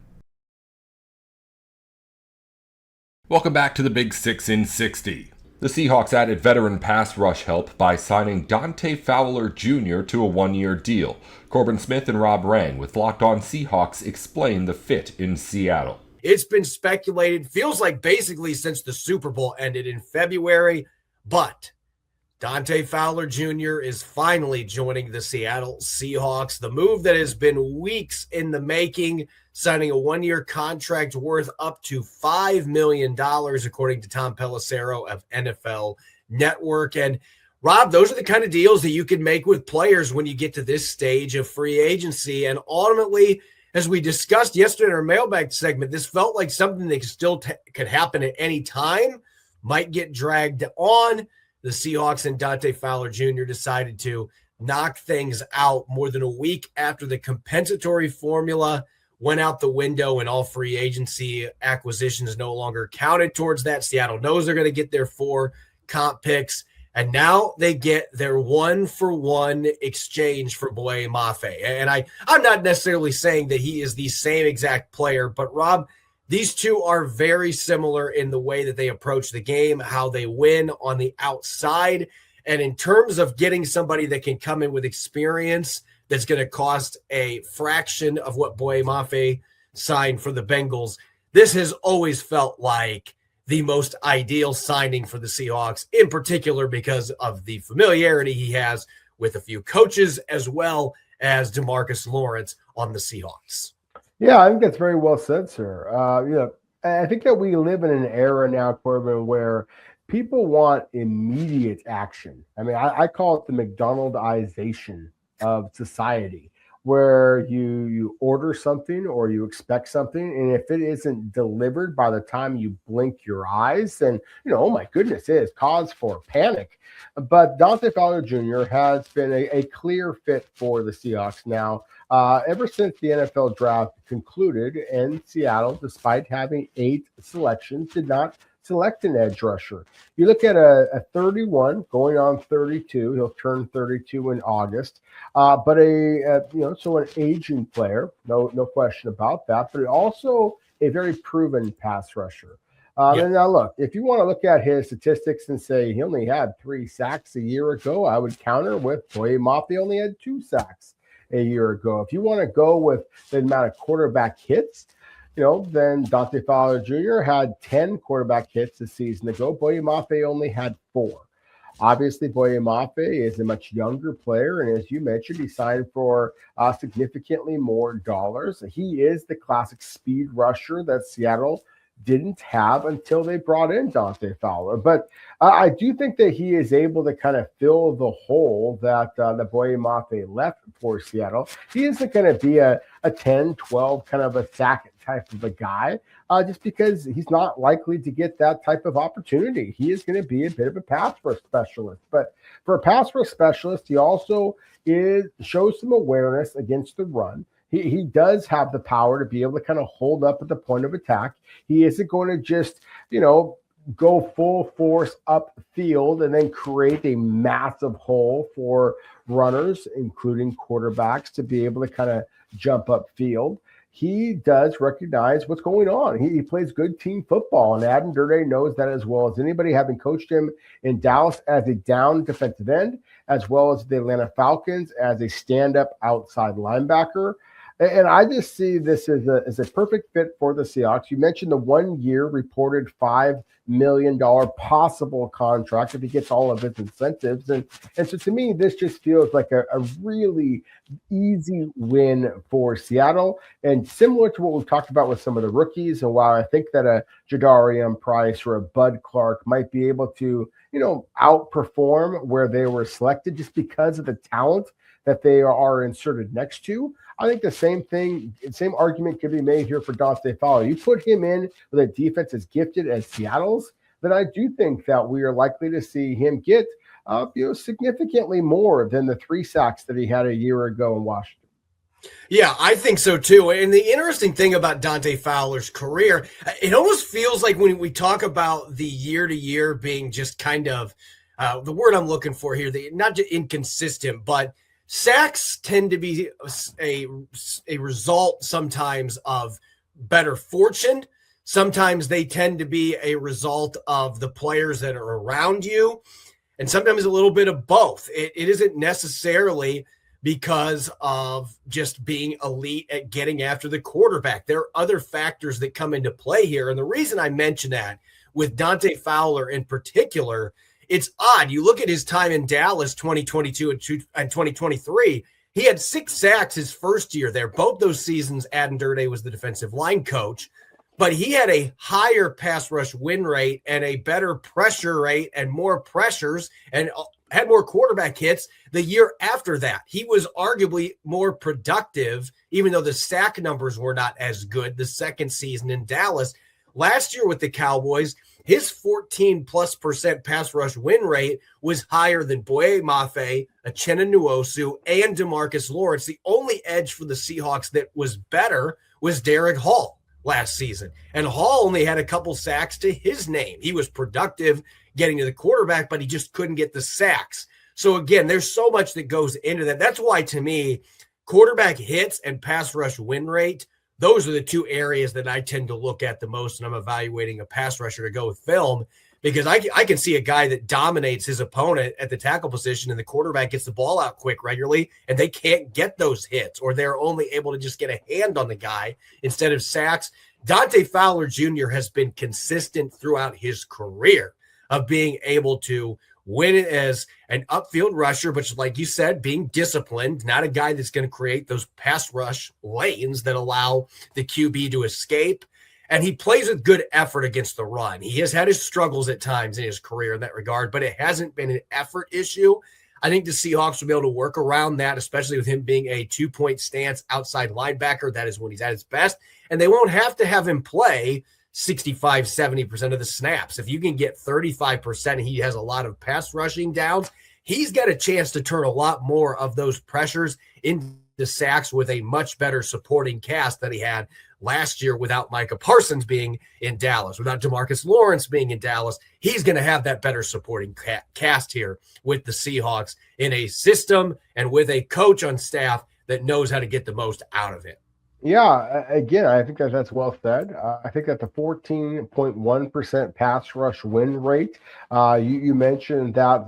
[SPEAKER 1] Welcome back to the Big 6 in 60. The Seahawks added veteran pass rush help by signing Dante Fowler Jr. to a one-year deal. Corbin Smith and Rob Rang with Locked On Seahawks explain the fit in Seattle.
[SPEAKER 8] It's been speculated, feels like basically since the Super Bowl ended in February, but Dante Fowler Jr. is finally joining the Seattle Seahawks. The move that has been weeks in the making, signing a one-year contract worth up to $5 million, according to Tom Pelissero of NFL Network. And Rob, those are the kind of deals that you can make with players when you get to this stage of free agency. And ultimately, as we discussed yesterday in our mailbag segment, this felt like something that still could happen at any time, might get dragged on. The Seahawks and Dante Fowler Jr. decided to knock things out more than a week after the compensatory formula went out the window and all free agency acquisitions no longer counted towards that. Seattle knows they're going to get their 4 comp picks, and now they get their 1-for-1 exchange for Boye Mafe. And I'm not necessarily saying that he is the same exact player, but Rob, these two are very similar in the way that they approach the game, how they win on the outside. And in terms of getting somebody that can come in with experience that's going to cost a fraction of what Boye Mafe signed for the Bengals, this has always felt like the most ideal signing for the Seahawks, in particular because of the familiarity he has with a few coaches as well as DeMarcus Lawrence on the Seahawks.
[SPEAKER 9] Yeah, I think that's very well said, sir. I think that we live in an era now, Corbin, where people want immediate action. I mean, I call it the McDonaldization of society, where you order something or you expect something, and if it isn't delivered by the time you blink your eyes, then oh my goodness, it is cause for panic. But Dante Fowler Jr. has been a clear fit for the Seahawks now. Ever since the NFL draft concluded, and Seattle, despite having 8 selections, did not select an edge rusher. You look at a 31 going on 32. He'll turn 32 in August. But so an aging player, no question about that. But also a very proven pass rusher. And now look, if you want to look at his statistics and say he only had 3 sacks a year ago, I would counter with Boye Mafe only had 2 sacks a year ago. If you want to go with the amount of quarterback hits, then Dante Fowler Jr. had 10 quarterback hits a season ago. Boye Mafe only had 4. Obviously, Boye Mafe is a much younger player, and as you mentioned, he signed for significantly more dollars. He is the classic speed rusher that Seattle didn't have until they brought in Dante Fowler. But I do think that he is able to kind of fill the hole that the Boye Mafe left for Seattle. He isn't going to be a 10, 12 kind of a sack type of a guy, just because he's not likely to get that type of opportunity. He is going to be a bit of a pass rush specialist. But for a pass rush specialist, he also shows some awareness against the run. He does have the power to be able to kind of hold up at the point of attack. He isn't going to just, go full force upfield and then create a massive hole for runners, including quarterbacks, to be able to kind of jump upfield. He does recognize what's going on. He plays good team football, and Adam Durde knows that as well as anybody, having coached him in Dallas as a down defensive end, as well as the Atlanta Falcons as a stand-up outside linebacker. And I just see this as a perfect fit for the Seahawks. You mentioned the 1-year reported $5 million possible contract if he gets all of his incentives. And so to me, this just feels like a really easy win for Seattle. And similar to what we've talked about with some of the rookies, and while I think that a Jadarian Price or a Bud Clark might be able to, outperform where they were selected just because of the talent that they are inserted next to, I think the same argument could be made here for Dante Fowler. You put him in with a defense as gifted as Seattle's, then I do think that we are likely to see him get significantly more than the 3 sacks that he had a year ago in Washington.
[SPEAKER 8] Yeah, I think so too. And the interesting thing about Dante Fowler's career, it almost feels like when we talk about the year-to-year being just kind of the word I'm looking for here, not just inconsistent, but sacks tend to be a result sometimes of better fortune. Sometimes they tend to be a result of the players that are around you, and sometimes a little bit of both. It isn't necessarily because of just being elite at getting after the quarterback. There are other factors that come into play here, and the reason I mention that with Dante Fowler in particular, it's odd. You look at his time in Dallas 2022 and 2023, he had 6 sacks his first year there. Both those seasons, Adam Durde was the defensive line coach, but he had a higher pass rush win rate and a better pressure rate and more pressures and had more quarterback hits the year after that. He was arguably more productive, even though the sack numbers were not as good the second season in Dallas. Last year with the Cowboys, his 14+% pass rush win rate was higher than Boye Mafe, Uchenna Nwosu, and DeMarcus Lawrence. The only edge for the Seahawks that was better was Derek Hall last season. And Hall only had a couple sacks to his name. He was productive getting to the quarterback, but he just couldn't get the sacks. So again, there's so much that goes into that. That's why, to me, quarterback hits and pass rush win rate, those are the 2 areas that I tend to look at the most when I'm evaluating a pass rusher to go with film, because I can see a guy that dominates his opponent at the tackle position and the quarterback gets the ball out quick regularly and they can't get those hits, or they're only able to just get a hand on the guy instead of sacks. Dante Fowler Jr. has been consistent throughout his career of being able to win it as an upfield rusher, but like you said, being disciplined, not a guy that's going to create those pass rush lanes that allow the QB to escape. And he plays with good effort against the run. He has had his struggles at times in his career in that regard, but it hasn't been an effort issue. I think the Seahawks will be able to work around that, especially with him being a 2-point stance outside linebacker. That is when he's at his best. And they won't have to have him play 65, 70% of the snaps. If you can get 35%, he has a lot of pass rushing downs. He's got a chance to turn a lot more of those pressures into sacks with a much better supporting cast than he had last year without Micah Parsons being in Dallas, without DeMarcus Lawrence being in Dallas. He's going to have that better supporting cast here with the Seahawks in a system and with a coach on staff that knows how to get the most out of it.
[SPEAKER 9] Yeah, again, I think that's well said. I think that the 14.1% pass rush win rate, you mentioned that,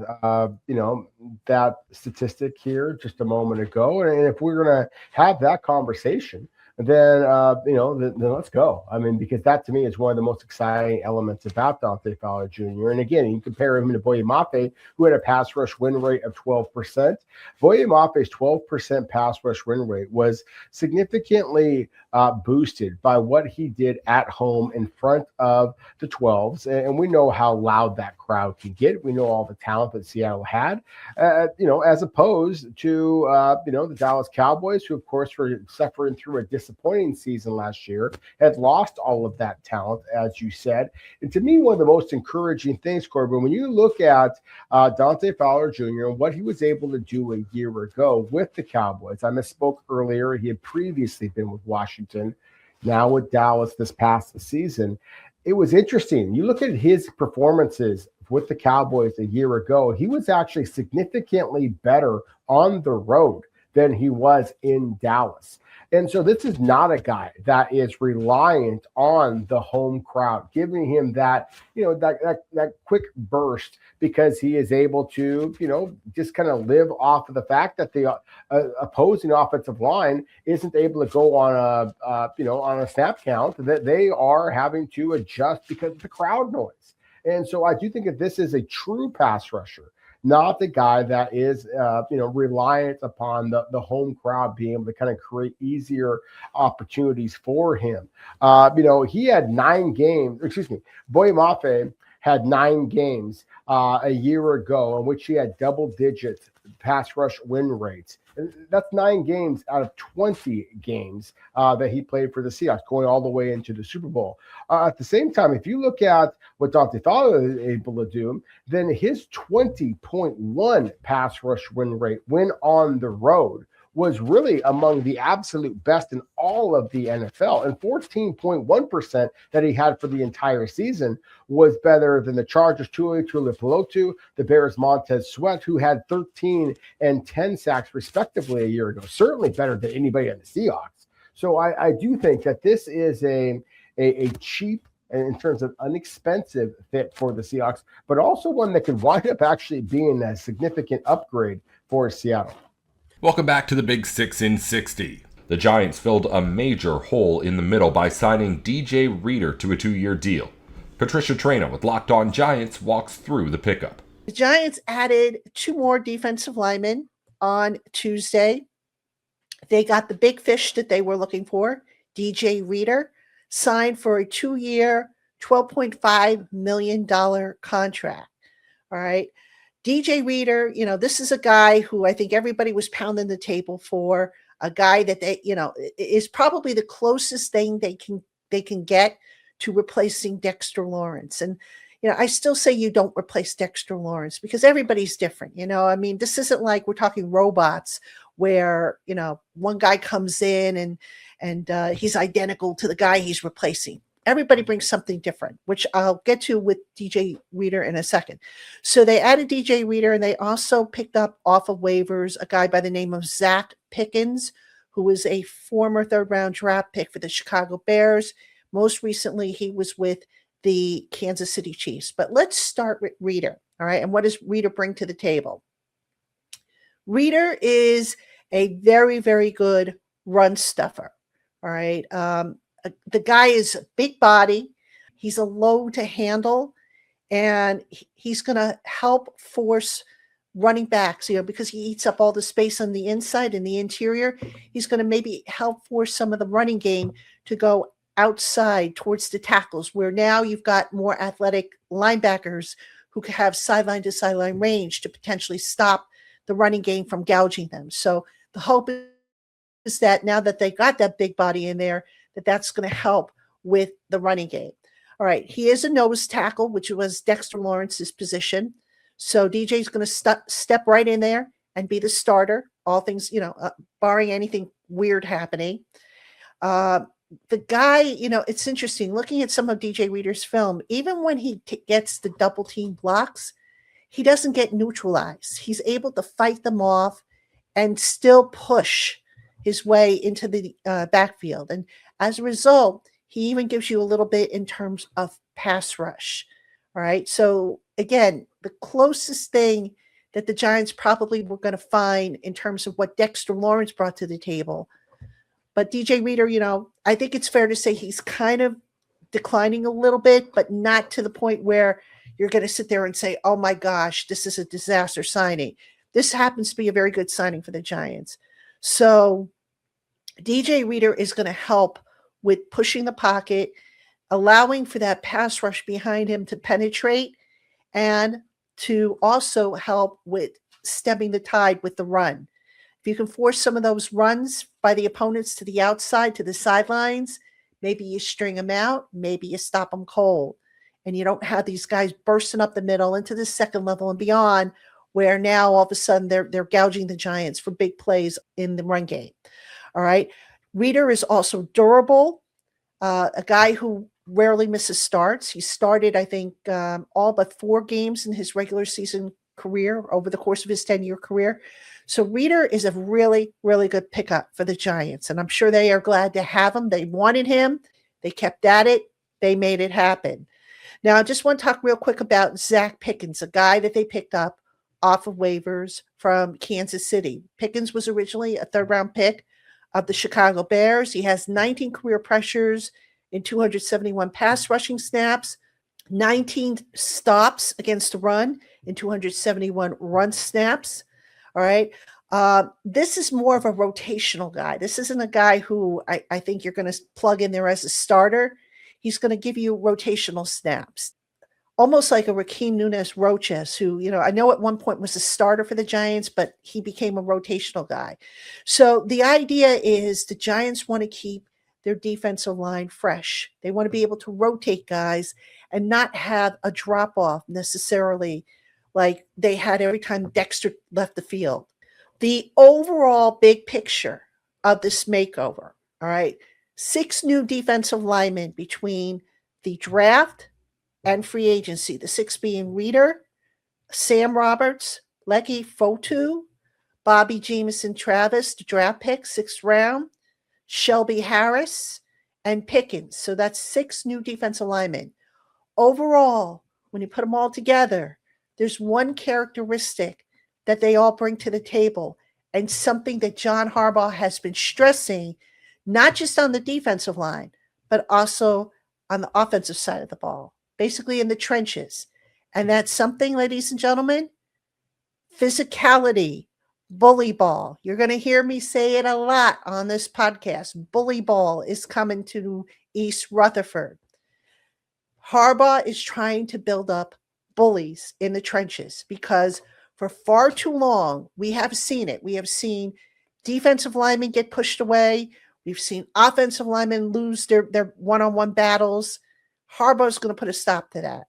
[SPEAKER 9] that statistic here just a moment ago. And if we're going to have that conversation, then let's go. I mean, because that to me is one of the most exciting elements about Dante Fowler Jr. And again, you compare him to Boye Mafe, who had a pass rush win rate of 12%. Boye Mafe's 12% pass rush win rate was significantly boosted by what he did at home in front of the 12s. And we know how loud that crowd can get. We know all the talent that Seattle had, as opposed to, the Dallas Cowboys, who, of course, were suffering through a disappointing season last year, had lost all of that talent, as you said. And to me, one of the most encouraging things, Corbin, when you look at Dante Fowler Jr. and what he was able to do a year ago with the Cowboys, I misspoke earlier. He had previously been with Washington, now with Dallas this past season. It was interesting. You look at his performances with the Cowboys a year ago, he was actually significantly better on the road than he was in Dallas. And so this is not a guy that is reliant on the home crowd, giving him that, that quick burst, because he is able to, just kind of live off of the fact that the opposing offensive line isn't able to go on a snap count, that they are having to adjust because of the crowd noise. And so I do think that this is a true pass rusher, not the guy that is, reliant upon the home crowd being able to kind of create easier opportunities for him. He had 9 games, Boye Mafe had 9 games a year ago in which he had double-digit pass rush win rates. And that's 9 games out of 20 games that he played for the Seahawks, going all the way into the Super Bowl. At the same time, if you look at what Dante Fowler is able to do, then his 20.1 pass rush win rate when on the road was really among the absolute best in all of the NFL. And 14.1% that he had for the entire season was better than the Chargers' Tuli Tuipulotu, the Bears' Montez Sweat, who had 13 and 10 sacks respectively a year ago. Certainly better than anybody on the Seahawks. So I do think that this is a cheap, and in terms of inexpensive fit for the Seahawks, but also one that could wind up actually being a significant upgrade for Seattle.
[SPEAKER 1] Welcome back to the Big 6 in 60. The Giants filled a major hole in the middle by signing DJ Reader to a 2-year deal. Patricia Traina with Locked On Giants walks through the pickup.
[SPEAKER 10] The Giants added 2 more defensive linemen on Tuesday. They got the big fish that they were looking for. DJ Reader signed for a 2-year, $12.5 million contract. All right. DJ Reader, this is a guy who I think everybody was pounding the table for, a guy that they, is probably the closest thing they can get to replacing Dexter Lawrence. And, I still say you don't replace Dexter Lawrence because everybody's different. This isn't like we're talking robots where, one guy comes in and he's identical to the guy he's replacing. Everybody brings something different, which I'll get to with DJ Reader in a second. So they added DJ Reader, and they also picked up off of waivers a guy by the name of Zach Pickens, who was a former 3rd-round draft pick for the Chicago Bears. Most recently, he was with the Kansas City Chiefs. But let's start with Reader, all right? And what does Reader bring to the table? Reader is a very, very good run stuffer, all right? The guy is a big body. He's a load to handle, and he's going to help force running backs, because he eats up all the space on the inside and the interior. He's going to maybe help force some of the running game to go outside towards the tackles, where now you've got more athletic linebackers who can have sideline to sideline range to potentially stop the running game from gouging them. So the hope is that now that they got that big body in there, that's going to help with the running game. All right. He is a nose tackle, which was Dexter Lawrence's position. So DJ's going to step right in there and be the starter, all things, barring anything weird happening. The guy, it's interesting looking at some of DJ Reader's film, even when he gets the double team blocks, he doesn't get neutralized. He's able to fight them off and still push his way into the backfield. And as a result, he even gives you a little bit in terms of pass rush. All right. So again, the closest thing that the Giants probably were going to find in terms of what Dexter Lawrence brought to the table. But DJ Reader, I think it's fair to say he's kind of declining a little bit, but not to the point where you're going to sit there and say, oh my gosh, this is a disaster signing. This happens to be a very good signing for the Giants. So DJ Reader is going to help with pushing the pocket, allowing for that pass rush behind him to penetrate, and to also help with stemming the tide with the run. If you can force some of those runs by the opponents to the outside, to the sidelines, maybe you string them out, maybe you stop them cold, and you don't have these guys bursting up the middle into the second level and beyond, where now all of a sudden they're gouging the Giants for big plays in the run game. All right. Reader is also durable, a guy who rarely misses starts. He started, I think, all but 4 games in his regular season career over the course of his 10-year career. So Reader is a really, really good pickup for the Giants, and I'm sure they are glad to have him. They wanted him. They kept at it. They made it happen. Now, I just want to talk real quick about Zach Pickens, a guy that they picked up off of waivers from Kansas City. Pickens was originally a 3rd-round pick of the Chicago Bears. He has 19 career pressures in 271 pass rushing snaps, 19 stops against the run in 271 run snaps. All right. This is more of a rotational guy. This isn't a guy who I think you're going to plug in there as a starter. He's going to give you rotational snaps, almost like a Rakeem Nunez-Roches, who, I know at one point was a starter for the Giants, but he became a rotational guy. So the idea is the Giants want to keep their defensive line fresh. They want to be able to rotate guys and not have a drop-off necessarily like they had every time Dexter left the field. The overall big picture of this makeover, all right, 6 new defensive linemen between the draft and free agency, the 6 being Reader, Sam Roberts, Lecky Fotu, Bobby Jamison-Travis, the draft pick, 6th round, Shelby Harris, and Pickens. So that's 6 new defensive linemen. Overall, when you put them all together, there's one characteristic that they all bring to the table, and something that John Harbaugh has been stressing, not just on the defensive line, but also on the offensive side of the ball, basically in the trenches. And that's something, ladies and gentlemen, physicality, bully ball. You're going to hear me say it a lot on this podcast. Bully ball is coming to East Rutherford. Harbaugh is trying to build up bullies in the trenches, because for far too long, we have seen it. We have seen defensive linemen get pushed away. We've seen offensive linemen lose their one-on-one battles. Harbaugh is going to put a stop to that.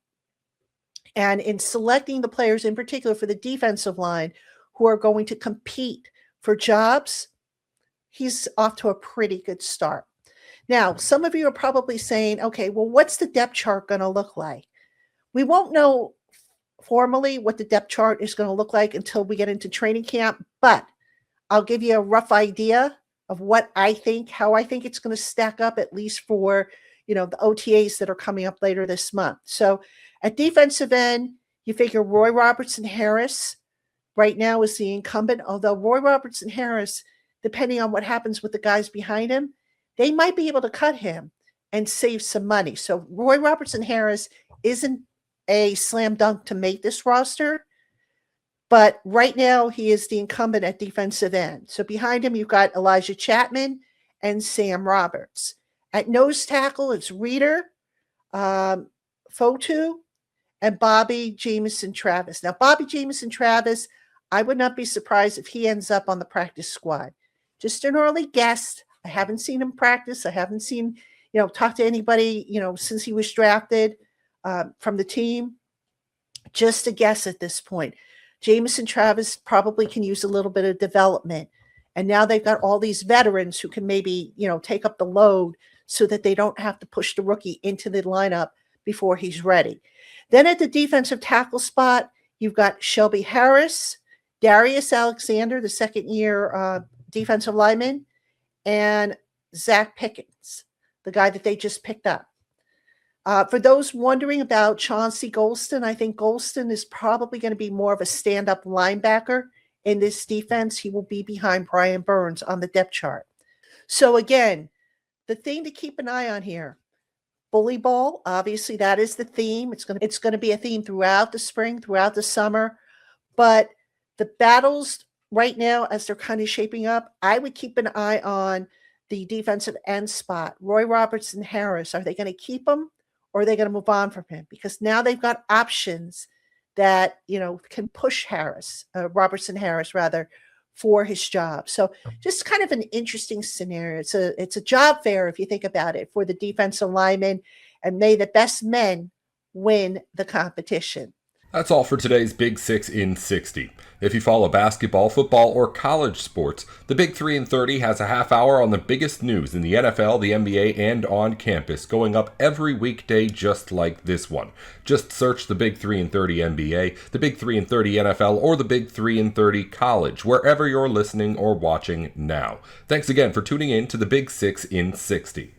[SPEAKER 10] And in selecting the players, in particular for the defensive line, who are going to compete for jobs, he's off to a pretty good start. Now, some of you are probably saying, okay, well, what's the depth chart going to look like? We won't know formally what the depth chart is going to look like until we get into training camp, but I'll give you a rough idea of what I think, how I think it's going to stack up, at least for, the OTAs that are coming up later this month. So at defensive end, you figure Roy Robertson-Harris right now is the incumbent, although Roy Robertson-Harris, depending on what happens with the guys behind him, they might be able to cut him and save some money. So Roy Robertson-Harris isn't a slam dunk to make this roster, but right now he is the incumbent at defensive end. So behind him, you've got Elijah Chapman and Sam Roberts. At nose tackle, it's Reader, Fotu, and Bobby Jamison-Travis. Now, Bobby Jamison-Travis, I would not be surprised if he ends up on the practice squad. Just an early guess. I haven't seen him practice. I haven't seen, talk to anybody, since he was drafted from the team. Just a guess at this point. Jamison Travis probably can use a little bit of development. And now they've got all these veterans who can maybe, take up the load so that they don't have to push the rookie into the lineup before he's ready. Then at the defensive tackle spot, you've got Shelby Harris, Darius Alexander, the second-year defensive lineman, and Zach Pickens, the guy that they just picked up. For those wondering about Chauncey Golston, I think Golston is probably going to be more of a stand-up linebacker in this defense. He will be behind Brian Burns on the depth chart. So again, the thing to keep an eye on here, bully ball, obviously that is the theme. It's going to be a theme throughout the spring, throughout the summer. But the battles right now, as they're kind of shaping up, I would keep an eye on the defensive end spot. Roy Robertson Harris, are they going to keep him or are they going to move on from him? Because now they've got options that, can push Robertson Harris rather, for his job. So just kind of an interesting scenario. It's a job fair, if you think about it, for the defensive linemen, and may the best men win the competition.
[SPEAKER 1] That's all for today's Big Six in 60. If you follow basketball, football, or college sports, the Big 3 in 30 has a half hour on the biggest news in the NFL, the NBA, and on campus, going up every weekday just like this one. Just search the Big 3 in 30 NBA, the Big 3 in 30 NFL, or the Big 3 in 30 college, wherever you're listening or watching now. Thanks again for tuning in to the Big Six in 60.